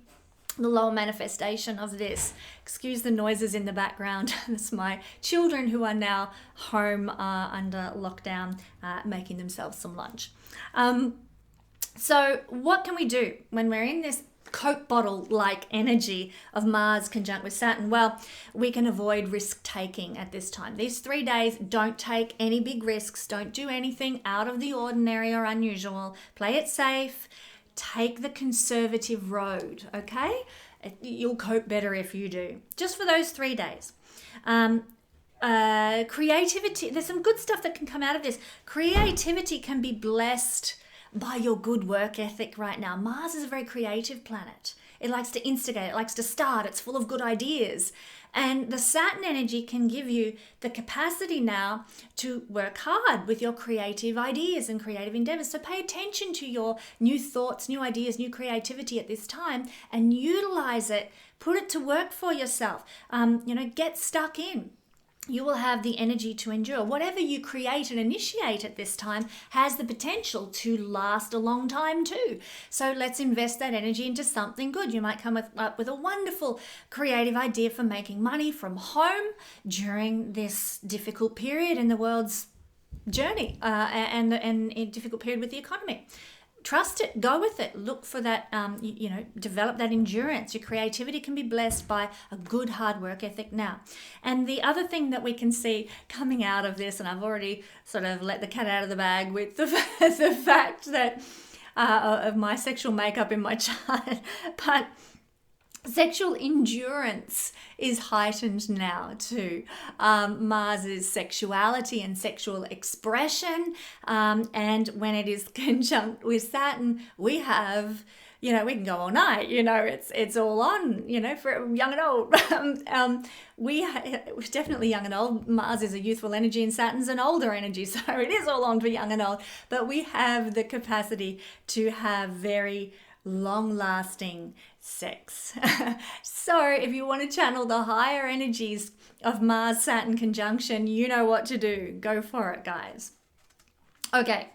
the lower manifestation of this. Excuse the noises in the background. It's my children who are now home under lockdown, making themselves some lunch. So what can we do when we're in this Coke bottle-like energy of Mars conjunct with Saturn? Well, we can avoid risk-taking at this time. These 3 days, don't take any big risks. Don't do anything out of the ordinary or unusual. Play it safe. Take the conservative road, okay? You'll cope better if you do. Just for those 3 days. Creativity, there's some good stuff that can come out of this. Creativity can be blessed by your good work ethic right now. Mars is a very creative planet. It likes to instigate, it likes to start, it's full of good ideas. And the Saturn energy can give you the capacity now to work hard with your creative ideas and creative endeavors. So pay attention to your new thoughts, new ideas, new creativity at this time, and utilize it. Put it to work for yourself. Get stuck in. You will have the energy to endure. Whatever you create and initiate at this time has the potential to last a long time too. So let's invest that energy into something good. You might come up with a wonderful creative idea for making money from home during this difficult period in the world's journey and a difficult period with the economy. Trust it, go with it, look for that, develop that endurance. Your creativity can be blessed by a good hard work ethic now. And the other thing that we can see coming out of this, and I've already sort of let the cat out of the bag with the fact that of my sexual makeup in my chart, but sexual endurance is heightened now too. Mars's sexuality and sexual expression, and when it is conjunct with Saturn, we have, we can go all night. It's all on. For young and old. We're definitely young and old. Mars is a youthful energy, and Saturn's an older energy, so it is all on for young and old. But we have the capacity to have very long-lasting sex. So if you want to channel the higher energies of Mars-Saturn conjunction, you know what to do. Go for it, guys. Okay.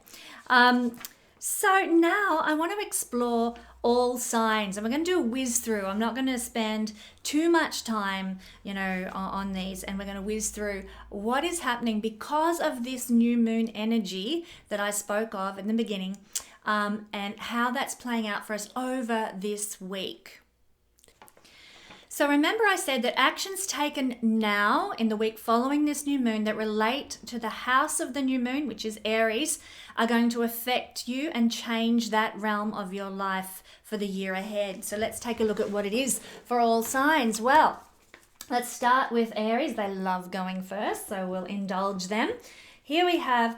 So now I want to explore all signs, and we're going to do a whiz through. I'm not going to spend too much time, on these, and we're going to whiz through what is happening because of this new moon energy that I spoke of in the beginning, and how that's playing out for us over this week. So remember I said that actions taken now in the week following this new moon that relate to the house of the new moon, which is Aries, are going to affect you and change that realm of your life for the year ahead. So let's take a look at what it is for all signs. Well, let's start with Aries. They love going first, so we'll indulge them. Here we have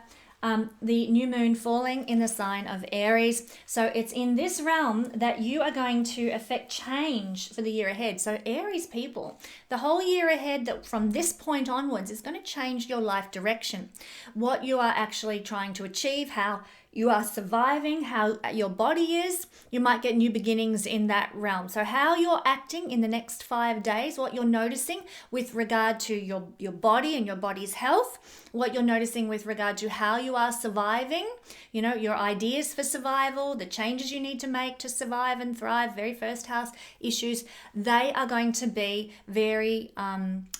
the new moon falling in the sign of Aries. So it's in this realm that you are going to affect change for the year ahead. So Aries people, the whole year ahead, that from this point onwards is going to change your life direction. What you are actually trying to achieve, how you are surviving, how your body is. You might get new beginnings in that realm. So how you're acting in the next 5 days, what you're noticing with regard to your body and your body's health, what you're noticing with regard to how you are surviving, your ideas for survival, the changes you need to make to survive and thrive, very first house issues, they are going to be very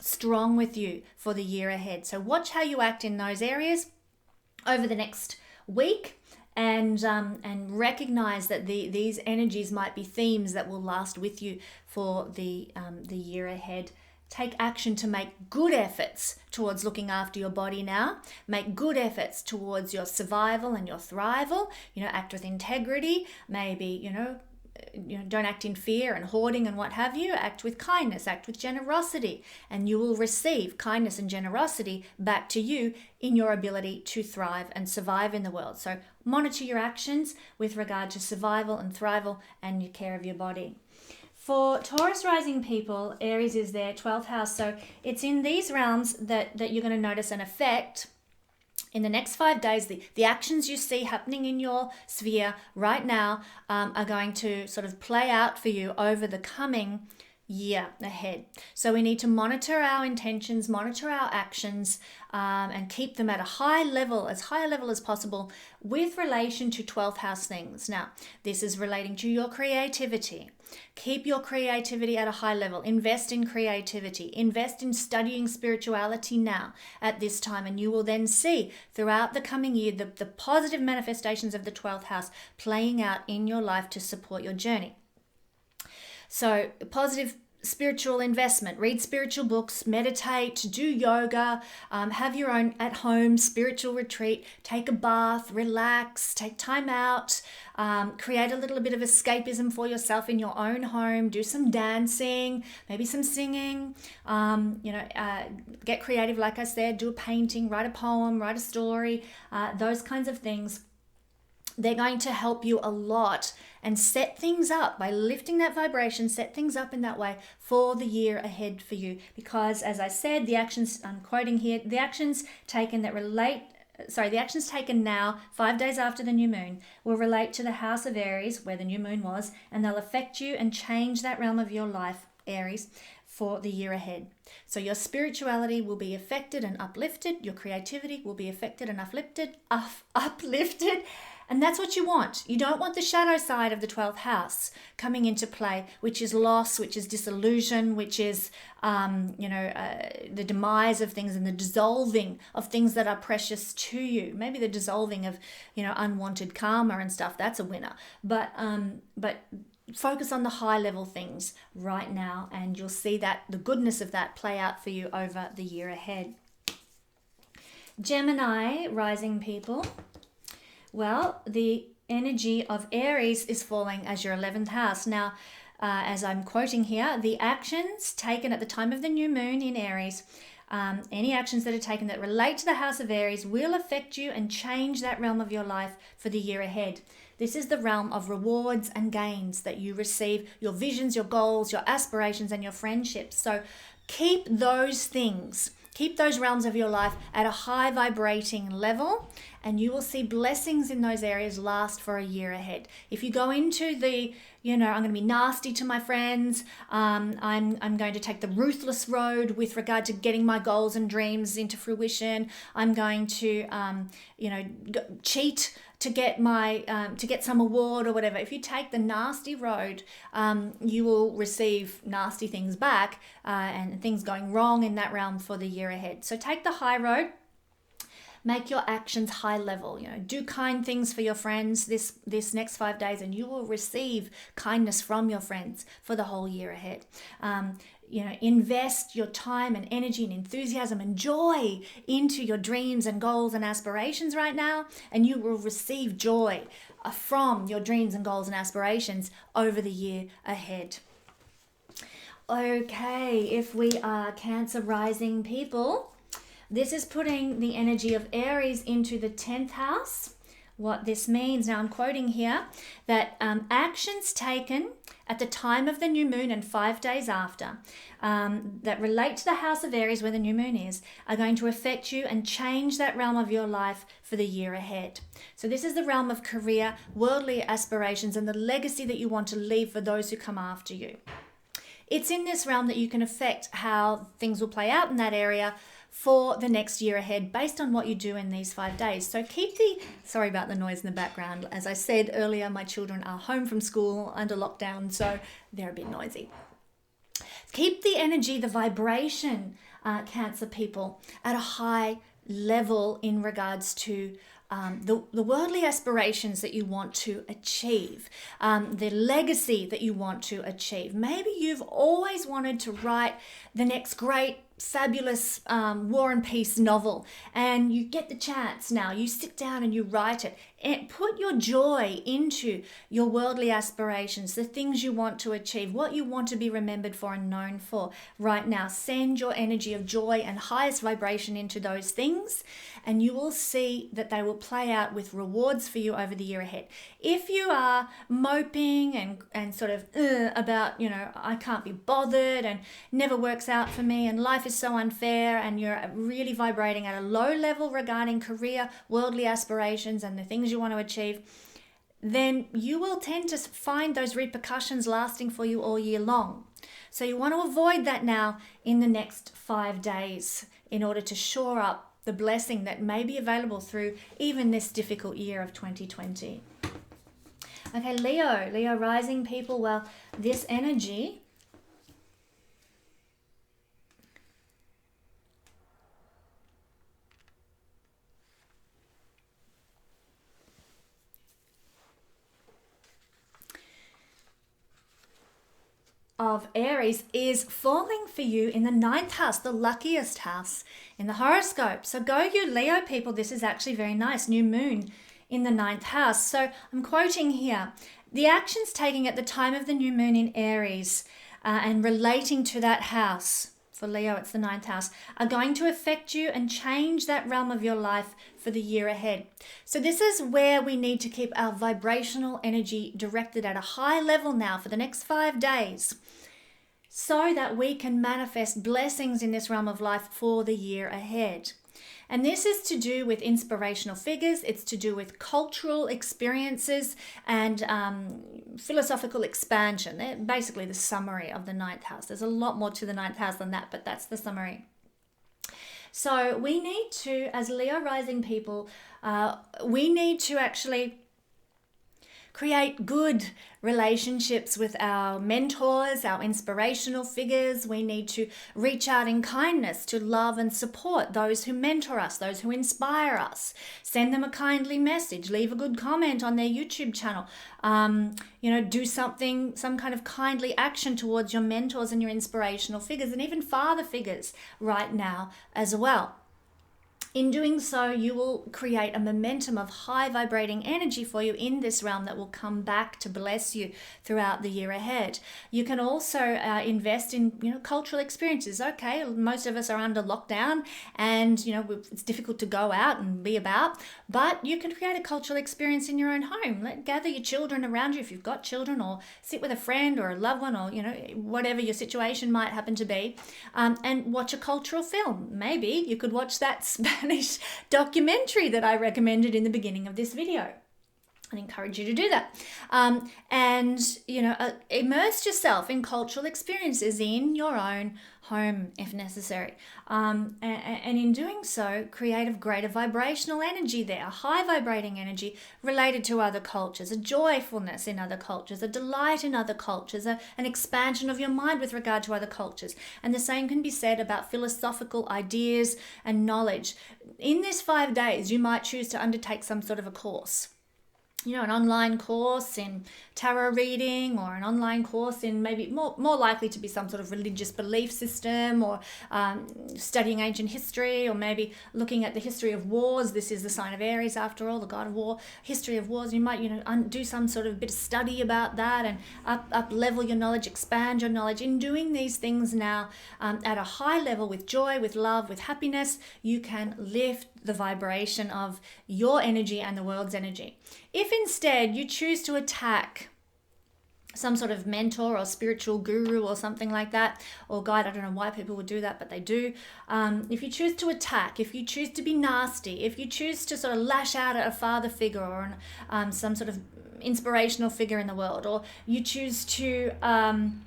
strong with you for the year ahead. So watch how you act in those areas over the next week. And recognize that these energies might be themes that will last with you for the year ahead. Take action to make good efforts towards looking after your body now. Make good efforts towards your survival and your thrival. Act with integrity. Maybe, don't act in fear and hoarding and what have you. Act with kindness, act with generosity, and you will receive kindness and generosity back to you in your ability to thrive and survive in the world. So monitor your actions with regard to survival and thrival and your care of your body. For Taurus rising people, Aries is their 12th house. So it's in these realms that you're going to notice an effect in the next 5 days. The actions you see happening in your sphere right now are going to sort of play out for you over the coming year ahead. So we need to monitor our intentions, monitor our actions, and keep them at a high level as possible with relation to 12th house things. Now, this is relating to your creativity. Keep your creativity at a high level. Invest in creativity. Invest in studying spirituality now at this time, and you will then see throughout the coming year the positive manifestations of the 12th house playing out in your life to support your journey. So positive spiritual investment, read spiritual books, meditate, do yoga, have your own at-home spiritual retreat, take a bath, relax, take time out, create a little bit of escapism for yourself in your own home, do some dancing, maybe some singing, get creative, like I said, do a painting, write a poem, write a story, those kinds of things. They're going to help you a lot and set things up by lifting that vibration, set things up in that way for the year ahead for you. Because as I said, the actions, I'm quoting here, the actions taken now, 5 days after the new moon, will relate to the house of Aries, where the new moon was, and they'll affect you and change that realm of your life, Aries, for the year ahead. So your spirituality will be affected and uplifted. Your creativity will be affected and uplifted. And that's what you want. You don't want the shadow side of the 12th house coming into play, which is loss, which is disillusion, which is, the demise of things and the dissolving of things that are precious to you. Maybe the dissolving of, unwanted karma and stuff. That's a winner. But focus on the high level things right now, and you'll see that the goodness of that play out for you over the year ahead. Gemini rising people. Well, the energy of Aries is falling as your 11th house. Now, as I'm quoting here, the actions taken at the time of the new moon in Aries, any actions that are taken that relate to the house of Aries will affect you and change that realm of your life for the year ahead. This is the realm of rewards and gains that you receive, your visions, your goals, your aspirations, and your friendships. So keep those things, keep those realms of your life at a high vibrating level, and you will see blessings in those areas last for a year ahead. If you go into the, I'm going to be nasty to my friends, I'm going to take the ruthless road with regard to getting my goals and dreams into fruition, I'm going to, cheat to get to get some award or whatever. If you take the nasty road, you will receive nasty things back and things going wrong in that realm for the year ahead. So take the high road. Make your actions high level. Do kind things for your friends this next 5 days, and you will receive kindness from your friends for the whole year ahead. Invest your time and energy and enthusiasm and joy into your dreams and goals and aspirations right now, and you will receive joy from your dreams and goals and aspirations over the year ahead. Okay, if we are Cancer rising people, this is putting the energy of Aries into the 10th house. What this means, now I'm quoting here, that actions taken at the time of the new moon and 5 days after that relate to the house of Aries where the new moon is are going to affect you and change that realm of your life for the year ahead. So this is the realm of career, worldly aspirations, and the legacy that you want to leave for those who come after you. It's in this realm that you can affect how things will play out in that area for the next year ahead based on what you do in these 5 days. So sorry about the noise in the background. As I said earlier, my children are home from school under lockdown, so they're a bit noisy. Keep the energy, the vibration, Cancer people, at a high level in regards to the worldly aspirations that you want to achieve, the legacy that you want to achieve. Maybe you've always wanted to write the next great, fabulous War and Peace novel, and you get the chance now. You sit down and you write it. And put your joy into your worldly aspirations, the things you want to achieve, what you want to be remembered for and known for right now. Send your energy of joy and highest vibration into those things, and you will see that they will play out with rewards for you over the year ahead. If you are moping and sort of about, I can't be bothered and never works out for me and life is so unfair, and you're really vibrating at a low level regarding career, worldly aspirations, and the things you want to achieve, then you will tend to find those repercussions lasting for you all year long. So you want to avoid that now in the next 5 days in order to shore up the blessing that may be available through even this difficult year of 2020. Okay, Leo rising people, well, this energy of Aries is falling for you in the 9th house, the luckiest house in the horoscope. So go you Leo people, this is actually very nice. New moon in the 9th house. So I'm quoting here, the actions taken at the time of the new moon in Aries and relating to that house, for Leo it's the 9th house, are going to affect you and change that realm of your life for the year ahead. So this is where we need to keep our vibrational energy directed at a high level now for the next 5 days, so that we can manifest blessings in this realm of life for the year ahead. And this is to do with inspirational figures, it's to do with cultural experiences and philosophical expansion. They're basically the summary of the 9th house. There's a lot more to the 9th house than that, but that's the summary. So we need to, as Leo rising people, we need to actually create good relationships with our mentors, our inspirational figures. We need to reach out in kindness to love and support those who mentor us, those who inspire us. Send them a kindly message, leave a good comment on their YouTube channel. Do something, some kind of kindly action towards your mentors and your inspirational figures, and even father figures right now as well. In doing so, you will create a momentum of high vibrating energy for you in this realm that will come back to bless you throughout the year ahead. You can also invest in, cultural experiences. Okay, most of us are under lockdown and, it's difficult to go out and be about, but you can create a cultural experience in your own home. Gather your children around you if you've got children, or sit with a friend or a loved one, or, whatever your situation might happen to be, and watch a cultural film. Maybe you could watch that Spanish documentary that I recommended in the beginning of this video. I encourage you to do that. And, immerse yourself in cultural experiences in your own home if necessary. And in doing so, create a greater vibrational energy there, a high vibrating energy related to other cultures, a joyfulness in other cultures, a delight in other cultures, an expansion of your mind with regard to other cultures. And the same can be said about philosophical ideas and knowledge. In this 5 days, you might choose to undertake some sort of a course. An online course in tarot reading, or an online course in maybe more likely to be some sort of religious belief system, or studying ancient history, or maybe looking at the history of wars. This is the sign of Aries, after all, the god of war. History of wars. You might do some sort of bit of study about that and up level your knowledge, expand your knowledge. In doing these things now at a high level, with joy, with love, with happiness, you can lift the vibration of your energy and the world's energy. If instead you choose to attack some sort of mentor or spiritual guru or something like that, or guide, I don't know why people would do that, but they do. If you choose to attack, if you choose to be nasty, if you choose to sort of lash out at a father figure or some sort of inspirational figure in the world, or you choose to run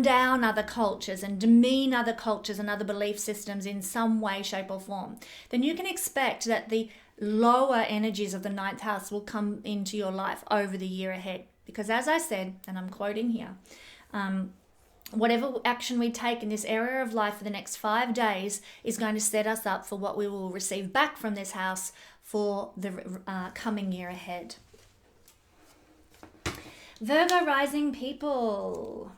down other cultures and demean other cultures and other belief systems in some way, shape or form, then you can expect that the lower energies of the ninth house will come into your life over the year ahead. Because as I said, and I'm quoting here, whatever action we take in this area of life for the next 5 days is going to set us up for what we will receive back from this house for the coming year ahead. Virgo rising people.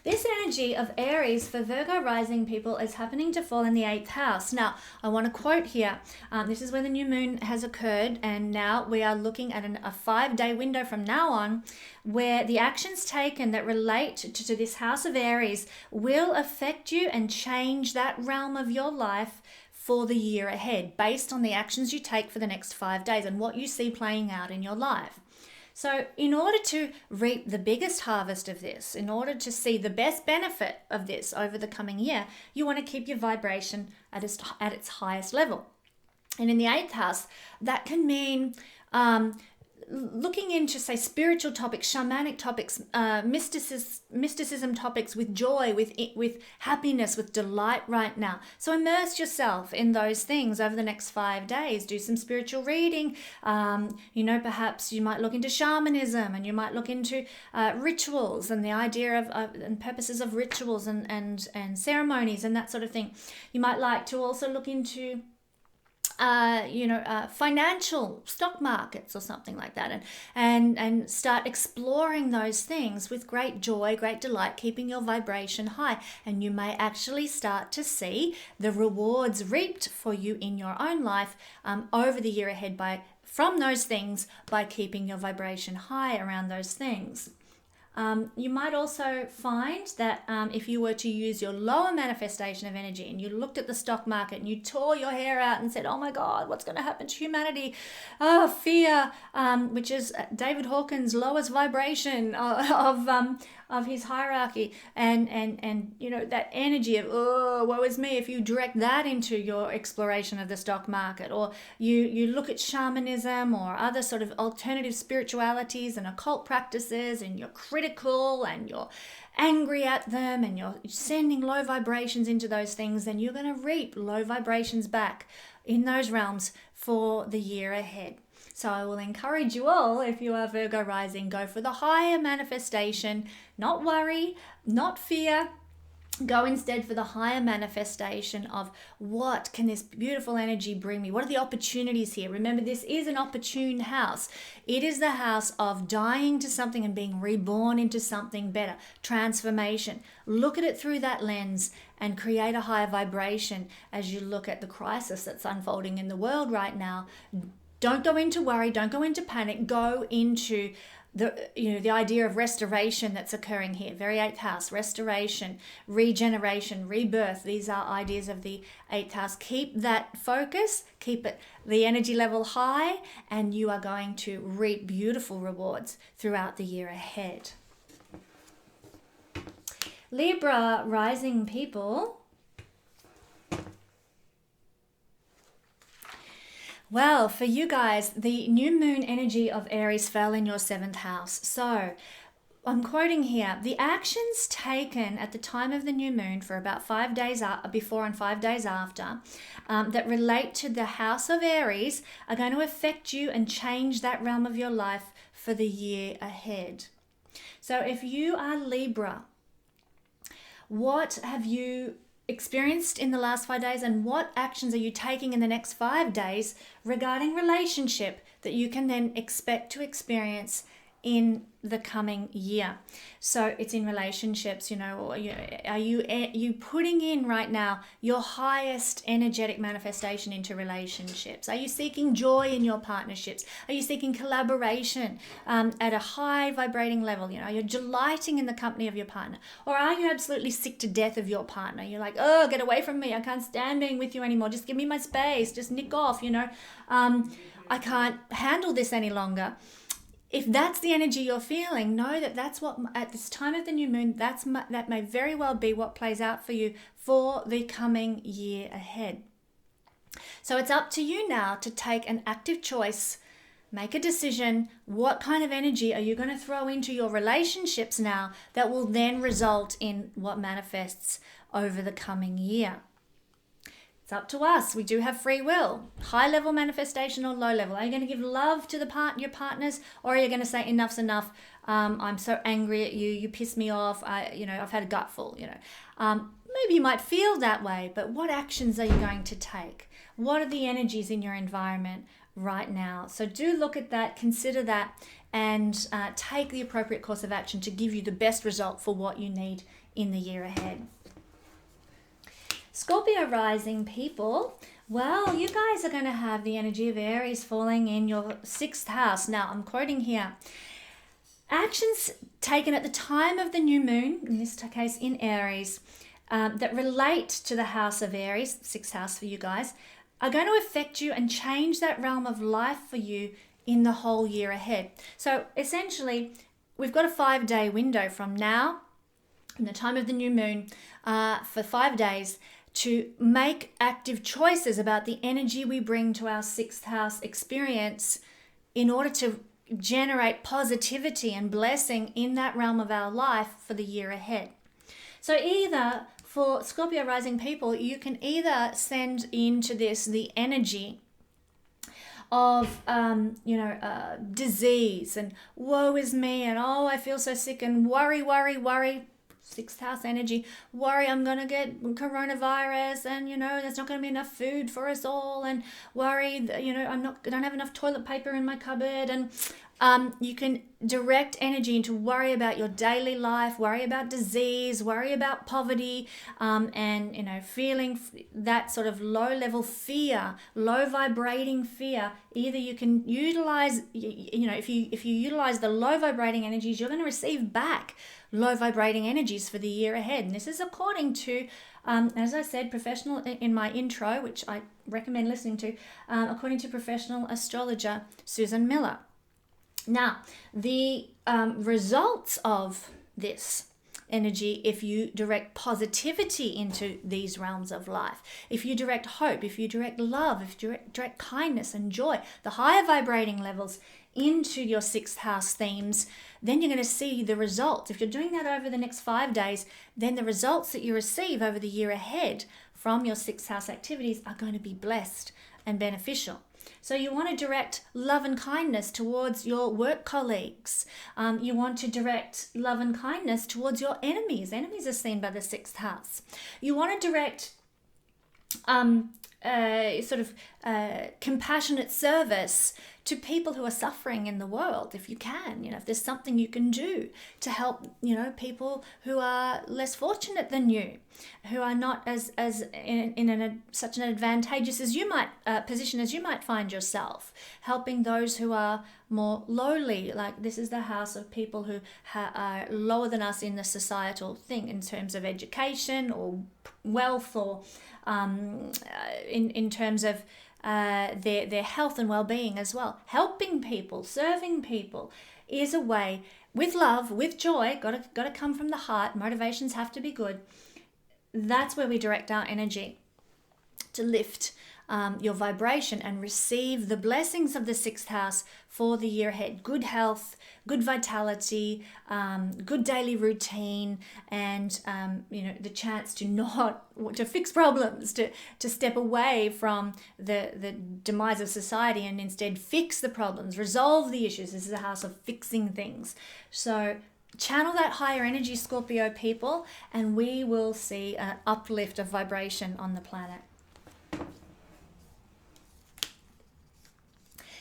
This energy of Aries for Virgo rising people is happening to fall in the 8th house. Now, I want to quote here. This is where the new moon has occurred, and now we are looking at a 5-day window from now on, where the actions taken that relate to this house of Aries will affect you and change that realm of your life for the year ahead, based on the actions you take for the next 5 days and what you see playing out in your life. So in order to reap the biggest harvest of this, in order to see the best benefit of this over the coming year, you want to keep your vibration at its highest level. And in the 8th house, that can mean looking into, say, spiritual topics, shamanic topics, mysticism topics with joy, with happiness, with delight right now. So immerse yourself in those things over the next 5 days. Do some spiritual reading. Perhaps you might look into shamanism, and you might look into rituals and the idea of and purposes of rituals and ceremonies and that sort of thing. You might like to also look into financial stock markets or something like that, and start exploring those things with great joy, great delight, keeping your vibration high. And you may actually start to see the rewards reaped for you in your own life over the year ahead from those things, by keeping your vibration high around those things. You might also find that if you were to use your lower manifestation of energy, and you looked at the stock market and you tore your hair out and said, oh my God, what's going to happen to humanity? Oh, fear, which is David Hawkins' lowest vibration of his hierarchy, and that energy of, oh, woe is me, if you direct that into your exploration of the stock market, or you look at shamanism or other sort of alternative spiritualities and occult practices, and you're critical and you're angry at them and you're sending low vibrations into those things, then you're going to reap low vibrations back in those realms for the year ahead. So I will encourage you all, if you are Virgo rising, go for the higher manifestation, not worry, not fear. Go instead for the higher manifestation of what can this beautiful energy bring me? What are the opportunities here? Remember, this is an opportune house. It is the house of dying to something and being reborn into something better, transformation. Look at it through that lens and create a higher vibration as you look at the crisis that's unfolding in the world right now. Don't go into worry, don't go into panic, go into the idea of restoration that's occurring here. Very 8th house, restoration, regeneration, rebirth. These are ideas of the 8th house. Keep that focus, keep the energy level high, and you are going to reap beautiful rewards throughout the year ahead. Libra rising people. Well, for you guys, the new moon energy of Aries fell in your seventh house. So I'm quoting here, the actions taken at the time of the new moon for about 5 days before and 5 days after that relate to the house of Aries are going to affect you and change that realm of your life for the year ahead. So if you are Libra, what have you experienced in the last 5 days, and what actions are you taking in the next 5 days regarding relationship that you can then expect to experience in the coming year? So it's in relationships, are you putting in right now your highest energetic manifestation into relationships? Are you seeking joy in your partnerships? Are you seeking collaboration at a high vibrating level? You're delighting in the company of your partner, or are you absolutely sick to death of your partner? You're like, oh, get away from me, I can't stand being with you anymore, just give me my space, just nick off, I can't handle this any longer. If that's the energy you're feeling, know that that's what, at this time of the new moon, that may very well be what plays out for you for the coming year ahead. So it's up to you now to take an active choice, make a decision. What kind of energy are you going to throw into your relationships now that will then result in what manifests over the coming year? It's up to us. We do have free will. High level manifestation or low level. Are you going to give love to your partners, or are you going to say enough's enough? I'm so angry at you. You piss me off. I've had a gutful. Maybe you might feel that way, but what actions are you going to take? What are the energies in your environment right now? So do look at that, consider that, and take the appropriate course of action to give you the best result for what you need in the year ahead. Scorpio rising people, well, you guys are going to have the energy of Aries falling in your sixth house. Now, I'm quoting here. Actions taken at the time of the new moon, in this case in Aries, that relate to the house of Aries, sixth house for you guys, are going to affect you and change that realm of life for you in the whole year ahead. So essentially, we've got a 5-day window from now, in the time of the new moon, for 5 days, to make active choices about the energy we bring to our sixth house experience in order to generate positivity and blessing in that realm of our life for the year ahead. So either for Scorpio rising people, you can either send into this the energy of disease and woe is me, and oh, I feel so sick, and worry, sixth house energy, worry I'm going to get coronavirus, and there's not going to be enough food for us all, and worry I don't have enough toilet paper in my cupboard. And you can direct energy into worry about your daily life, worry about disease, worry about poverty, and feeling that sort of low level fear, low vibrating fear. Either you can utilize, if you utilize the low vibrating energies, you're going to receive back low vibrating energies for the year ahead. And this is according to, as I said, professional in my intro, which I recommend listening to, according to professional astrologer Susan Miller. Now, the results of this energy, if you direct positivity into these realms of life, if you direct hope, if you direct love, if you direct kindness and joy, the higher vibrating levels into your sixth house themes, then you're going to see the results. If you're doing that over the next 5 days, then the results that you receive over the year ahead from your sixth house activities are going to be blessed and beneficial. So you want to direct love and kindness towards your work colleagues. You want to direct love and kindness towards your enemies. Enemies are seen by the sixth house. You want to direct compassionate service to people who are suffering in the world, if you can. If there's something you can do to help, people who are less fortunate than you, who are not as in such an advantageous as you might position as you might find yourself, helping those who are more lowly. Like, this is the house of people who are lower than us in the societal thing in terms of education or wealth, or in terms of their health and well-being as well. Helping people, serving people is a way, with love, with joy, got to come from the heart. Motivations have to be good. That's where we direct our energy to lift your vibration and receive the blessings of the sixth house for the year ahead. Good health, good vitality, good daily routine, and the chance to fix problems, to step away from the demise of society and instead fix the problems, resolve the issues. This is a house of fixing things. So channel that higher energy, Scorpio people, and we will see an uplift of vibration on the planet.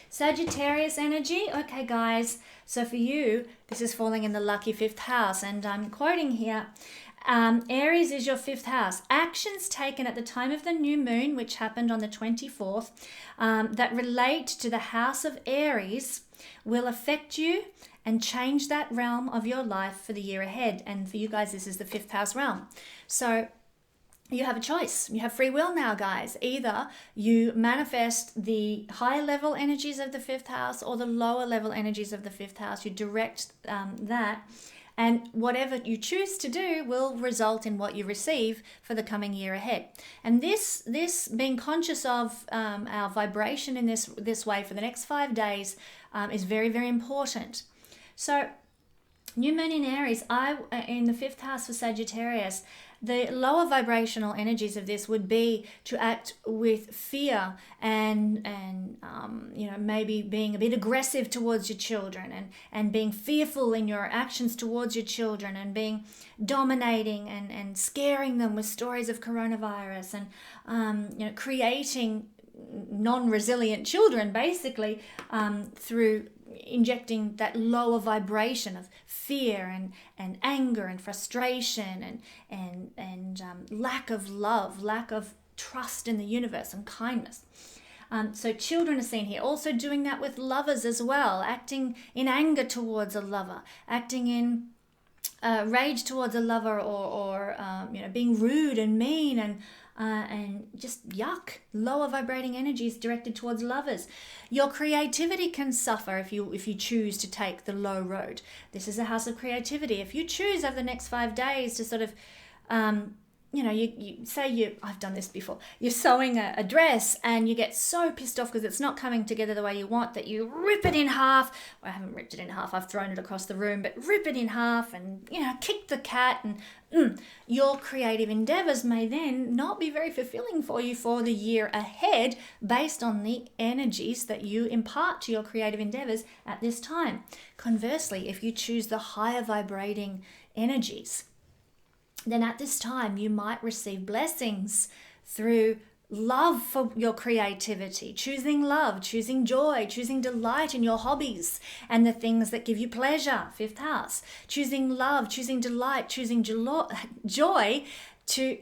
Sagittarius energy. Okay, guys. So for you, this is falling in the lucky fifth house. And I'm quoting here, Aries is your fifth house. Actions taken at the time of the new moon, which happened on the 24th, that relate to the house of Aries will affect you and change that realm of your life for the year ahead. And for you guys, this is the fifth house realm. So you have a choice. You have free will now, guys. Either you manifest the higher level energies of the fifth house or the lower level energies of the fifth house. You direct that. And whatever you choose to do will result in what you receive for the coming year ahead. And this being conscious of our vibration in this way for the next 5 days is very, very important. So new moon in Aries, in the fifth house for Sagittarius, the lower vibrational energies of this would be to act with fear and maybe being a bit aggressive towards your children and being fearful in your actions towards your children and being dominating and scaring them with stories of coronavirus and creating non-resilient children basically through injecting that lower vibration of fear and anger and frustration and lack of love, lack of trust in the universe and kindness. So children are seen here. Also doing that with lovers as well, acting in anger towards a lover, acting in rage towards a lover or being rude and mean and just yuck, lower vibrating energies directed towards lovers. Your creativity can suffer if you choose to take the low road. This is a house of creativity. If you choose over the next 5 days to sort of you say I've done this before, you're sewing a dress and you get so pissed off because it's not coming together the way you want that you rip it in half. Well, I haven't ripped it in half, I've thrown it across the room, but rip it in half and kick the cat and your creative endeavors may then not be very fulfilling for you for the year ahead based on the energies that you impart to your creative endeavors at this time. Conversely, if you choose the higher vibrating energies, then at this time you might receive blessings through love for your creativity, choosing love, choosing joy, choosing delight in your hobbies and the things that give you pleasure, fifth house, choosing love, choosing delight, choosing joy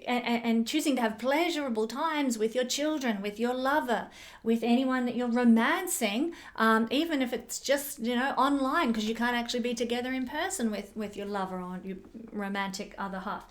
and choosing to have pleasurable times with your children, with your lover, with anyone that you're romancing, even if it's just online because you can't actually be together in person with your lover or your romantic other half.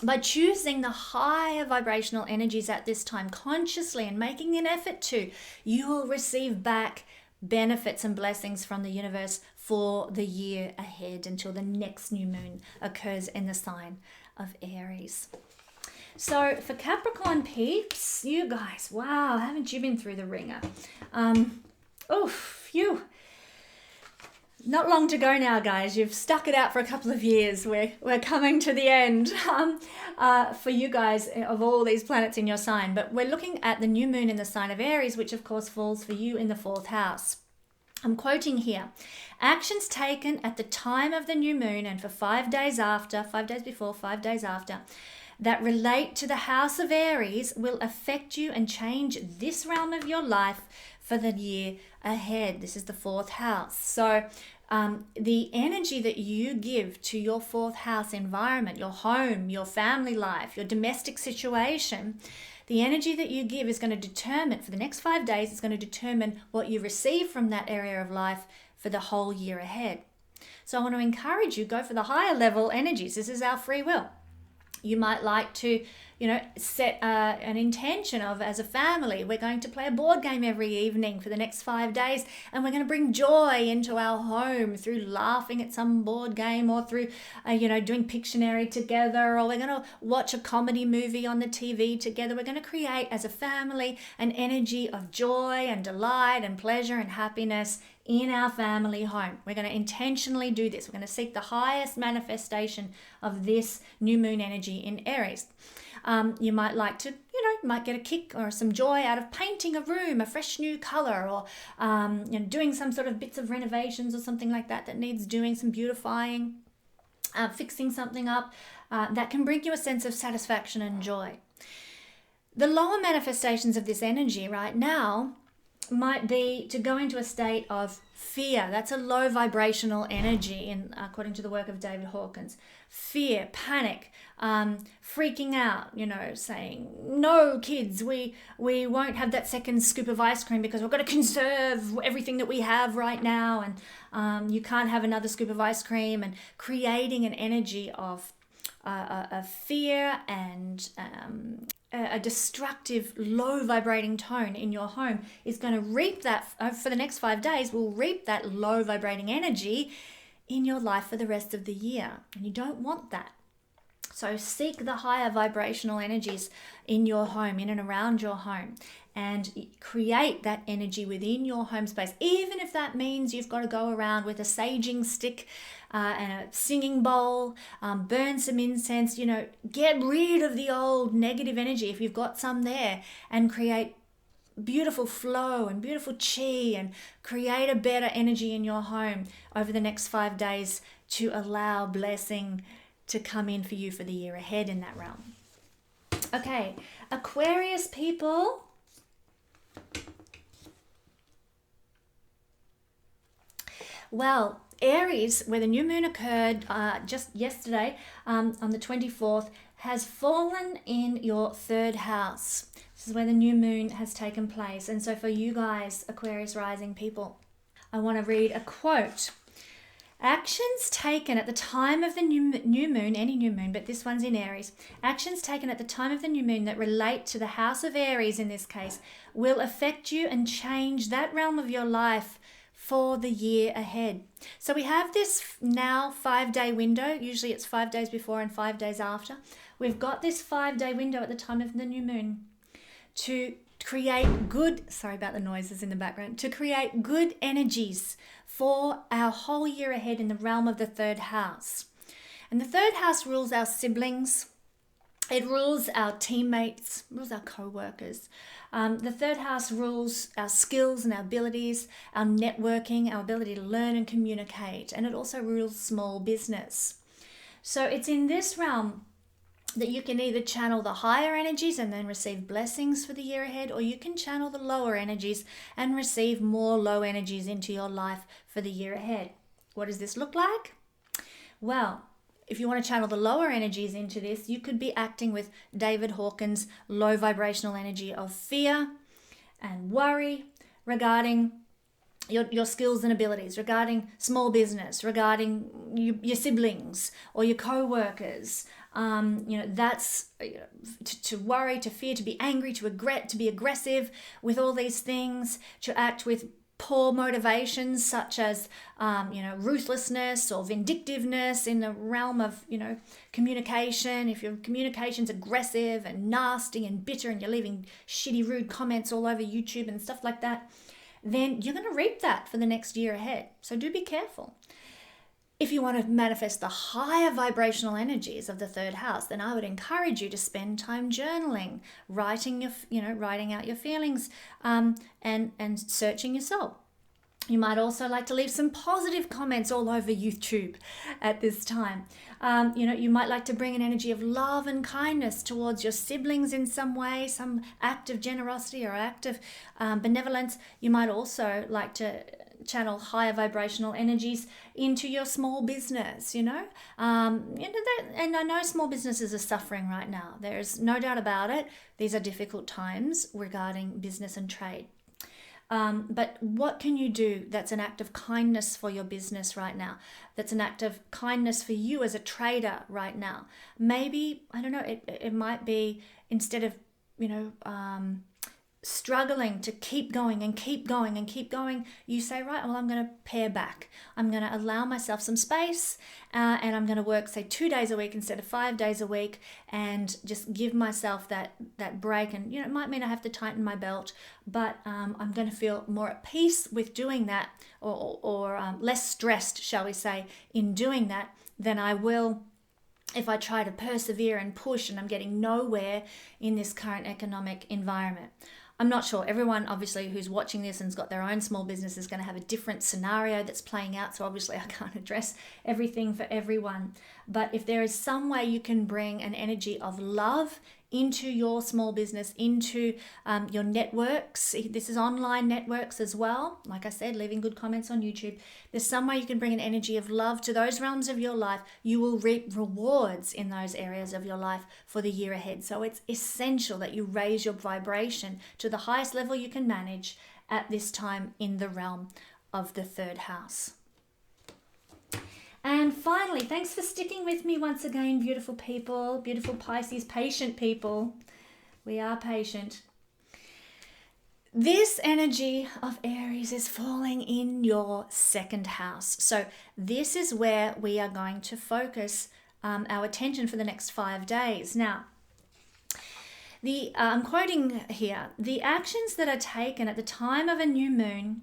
By choosing the higher vibrational energies at this time consciously and making an effort to, you will receive back benefits and blessings from the universe for the year ahead until the next new moon occurs in the sign of Aries. So for Capricorn peeps, you guys, wow, haven't you been through the ringer? Phew. Not long to go now, guys. You've stuck it out for a couple of years. We're coming to the end for you guys of all these planets in your sign. But we're looking at the new moon in the sign of Aries, which of course falls for you in the fourth house. I'm quoting here, actions taken at the time of the new moon and for 5 days after, 5 days before, 5 days after, that relate to the house of Aries will affect you and change this realm of your life for the year ahead. This is the fourth house. So the energy that you give to your fourth house environment, your home, your family life, your domestic situation, the energy that you give is going to determine, for the next 5 days, it's going to determine what you receive from that area of life for the whole year ahead. So I want to encourage you, go for the higher level energies. This is our free will. You might like to, set an intention of, as a family, we're going to play a board game every evening for the next 5 days, and we're going to bring joy into our home through laughing at some board game, or through, doing Pictionary together, or we're going to watch a comedy movie on the TV together. We're going to create, as a family, an energy of joy and delight and pleasure and happiness in our family home. We're going to intentionally do this. We're going to seek the highest manifestation of this new moon energy in Aries. You might like to, might get a kick or some joy out of painting a room a fresh new color, or doing some sort of bits of renovations or something like that needs doing, some beautifying, fixing something up. That can bring you a sense of satisfaction and joy. The lower manifestations of this energy right now might be to go into a state of fear. That's a low vibrational energy, according to the work of David Hawkins. Fear, panic, freaking out, saying, no, kids, we won't have that second scoop of ice cream because we're going to conserve everything that we have right now, and you can't have another scoop of ice cream, and creating an energy of fear and a destructive, low vibrating tone in your home is going to reap that for the next 5 days, will reap that low vibrating energy in your life for the rest of the year. And you don't want that. So seek the higher vibrational energies in your home, in and around your home, and create that energy within your home space. Even if that means you've got to go around with a saging stick and a singing bowl, burn some incense, get rid of the old negative energy if you've got some there, and create beautiful flow and beautiful chi, and create a better energy in your home over the next 5 days to allow blessing to come in for you for the year ahead in that realm. Okay, Aquarius people. Well, Aries, where the new moon occurred just yesterday on the 24th, has fallen in your third house. This is where the new moon has taken place. And so for you guys, Aquarius rising people, I want to read a quote. Actions taken at the time of the new moon, any new moon, but this one's in Aries. Actions taken at the time of the new moon that relate to the house of Aries in this case will affect you and change that realm of your life for the year ahead. So we have this now 5-day window. Usually it's 5 days before and 5 days after. We've got this 5-day window at the time of the new moon to create good, sorry about the noises in the background, to create good energies for our whole year ahead in the realm of the third house. And the third house rules our siblings. It rules our teammates, rules our co-workers. The third house rules our skills and our abilities, our networking, our ability to learn and communicate. And it also rules small business. So it's in this realm that you can either channel the higher energies and then receive blessings for the year ahead, or you can channel the lower energies and receive more low energies into your life for the year ahead. What does this look like? Well, if you want to channel the lower energies into this, you could be acting with David Hawkins' low vibrational energy of fear and worry regarding your skills and abilities, regarding small business, regarding your siblings or your co-workers. That's to worry, to fear, to be angry, to be aggressive with all these things, to act with poor motivations such as, ruthlessness or vindictiveness in the realm of, communication. If your communication's aggressive and nasty and bitter and you're leaving shitty, rude comments all over YouTube and stuff like that, then you're going to reap that for the next year ahead. So do be careful. If you want to manifest the higher vibrational energies of the third house, then I would encourage you to spend time journaling, writing out your feelings, and searching your soul. You might also like to leave some positive comments all over YouTube at this time. You might like to bring an energy of love and kindness towards your siblings in some way, some act of generosity or act of benevolence. You might also like to channel higher vibrational energies into your small business, and I know small businesses are suffering right now. There's no doubt about it. These are difficult times regarding business and trade. But what can you do that's an act of kindness for your business right now? That's an act of kindness for you as a trader right now. Maybe, I don't know, it might be instead of, struggling to keep going and keep going and keep going, you say, right, well, I'm going to pare back. I'm going to allow myself some space and I'm going to work, say, 2 days a week instead of 5 days a week, and just give myself that break. And, it might mean I have to tighten my belt, but I'm going to feel more at peace with doing that, or less stressed, shall we say, in doing that than I will if I try to persevere and push and I'm getting nowhere in this current economic environment. I'm not sure. Everyone, obviously, who's watching this and's got their own small business is going to have a different scenario that's playing out. So obviously, I can't address everything for everyone. But if there is some way you can bring an energy of love into your small business, into your networks. This is online networks as well. Like I said, leaving good comments on YouTube. There's some way you can bring an energy of love to those realms of your life. You will reap rewards in those areas of your life for the year ahead. So it's essential that you raise your vibration to the highest level you can manage at this time in the realm of the third house. And finally, thanks for sticking with me once again, beautiful people, beautiful Pisces, patient people. We are patient. This energy of Aries is falling in your second house. So this is where we are going to focus our attention for the next 5 days. Now, I'm quoting here, the actions that are taken at the time of a new moon,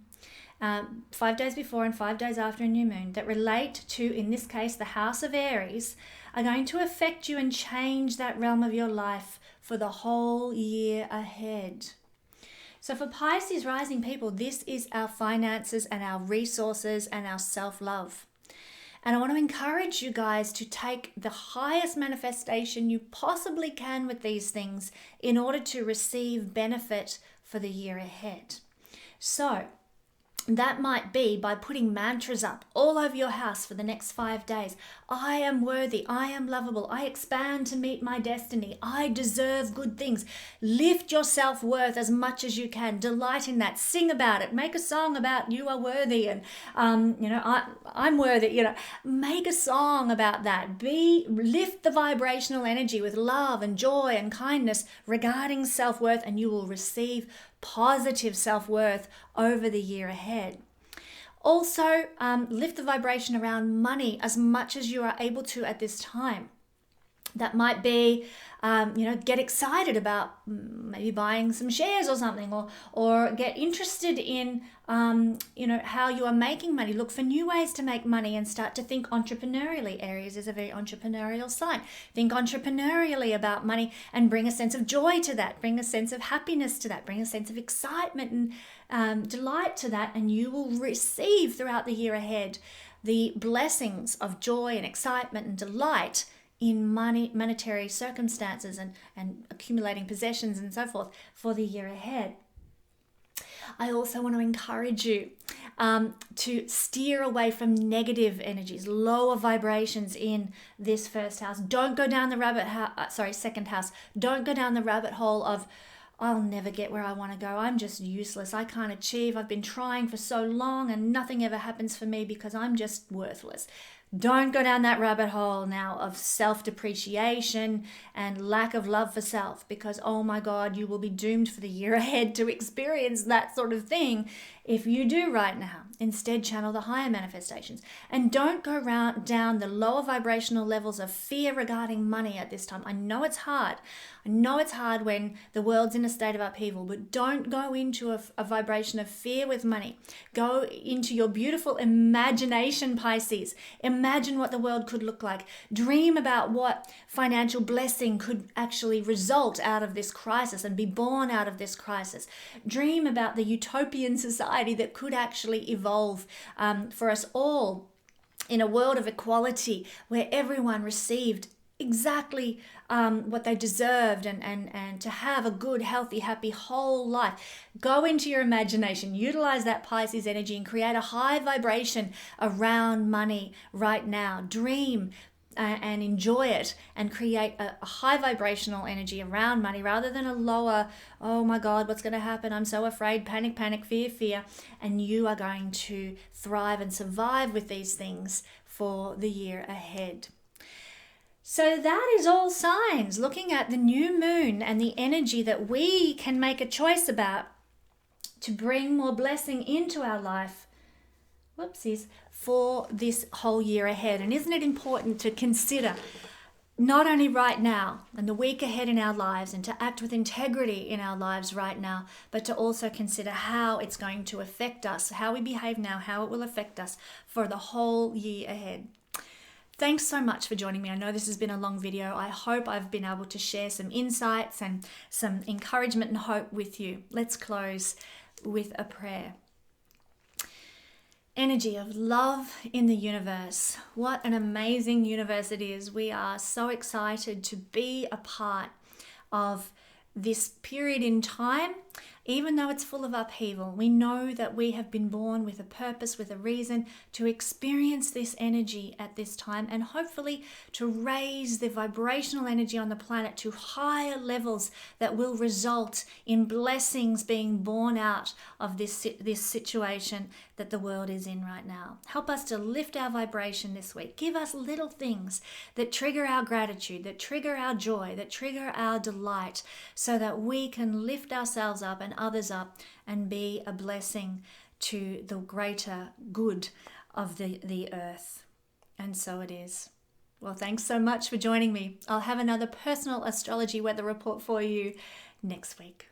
5 days before and 5 days after a new moon, that relate to, in this case, the house of Aries, are going to affect you and change that realm of your life for the whole year ahead. So for Pisces rising people, this is our finances and our resources and our self-love. And I want to encourage you guys to take the highest manifestation you possibly can with these things in order to receive benefit for the year ahead. So that might be by putting mantras up all over your house for the next 5 days. I am worthy. I am lovable. I expand to meet my destiny. I deserve good things. Lift your self-worth as much as you can. Delight in that. Sing about it. Make a song about you are worthy and, I'm worthy. Make a song about that. Lift the vibrational energy with love and joy and kindness regarding self-worth, and you will receive positive self-worth over the year ahead. Also, lift the vibration around money as much as you are able to at this time. That might be, get excited about maybe buying some shares or something, or get interested in, how you are making money. Look for new ways to make money and start to think entrepreneurially. Aries is a very entrepreneurial sign. Think entrepreneurially about money and bring a sense of joy to that. Bring a sense of happiness to that. Bring a sense of excitement and delight to that, and you will receive throughout the year ahead the blessings of joy and excitement and delight in monetary circumstances and accumulating possessions and so forth for the year ahead. I also want to encourage you to steer away from negative energies, lower vibrations in this first house. Don't go down the second house. Don't go down the rabbit hole of, I'll never get where I want to go. I'm just useless. I can't achieve. I've been trying for so long and nothing ever happens for me because I'm just worthless. Don't go down that rabbit hole now of self-depreciation and lack of love for self, because, oh my God, you will be doomed for the year ahead to experience that sort of thing if you do right now. Instead, channel the higher manifestations. And don't go down the lower vibrational levels of fear regarding money at this time. I know it's hard. I know it's hard when the world's in a state of upheaval, but don't go into a vibration of fear with money. Go into your beautiful imagination, Pisces. Imagine what the world could look like. Dream about what financial blessing could actually result out of this crisis and be born out of this crisis. Dream about the utopian society that could actually evolve for us all in a world of equality where everyone received exactly what they deserved and to have a good, healthy, happy whole life. Go into your imagination, utilize that Pisces energy and create a high vibration around money right now. Dream, and enjoy it and create a high vibrational energy around money rather than a lower, oh my God, what's going to happen? I'm so afraid, panic, panic, fear, fear. And you are going to thrive and survive with these things for the year ahead. So that is all signs, looking at the new moon and the energy that we can make a choice about to bring more blessing into our life. Whoopsies, for this whole year ahead. And isn't it important to consider not only right now and the week ahead in our lives and to act with integrity in our lives right now, but to also consider how it's going to affect us, how we behave now, how it will affect us for the whole year ahead. Thanks so much for joining me. I know this has been a long video. I hope I've been able to share some insights and some encouragement and hope with you. Let's close with a prayer. Energy of love in the universe. What an amazing universe it is. We are so excited to be a part of this period in time. Even though it's full of upheaval, we know that we have been born with a purpose, with a reason to experience this energy at this time, and hopefully to raise the vibrational energy on the planet to higher levels that will result in blessings being born out of this situation that the world is in right now. Help us to lift our vibration this week. Give us little things that trigger our gratitude, that trigger our joy, that trigger our delight, so that we can lift ourselves up and others up and be a blessing to the greater good of the earth. And so it is. Well, thanks so much for joining me. I'll have another personal astrology weather report for you next week.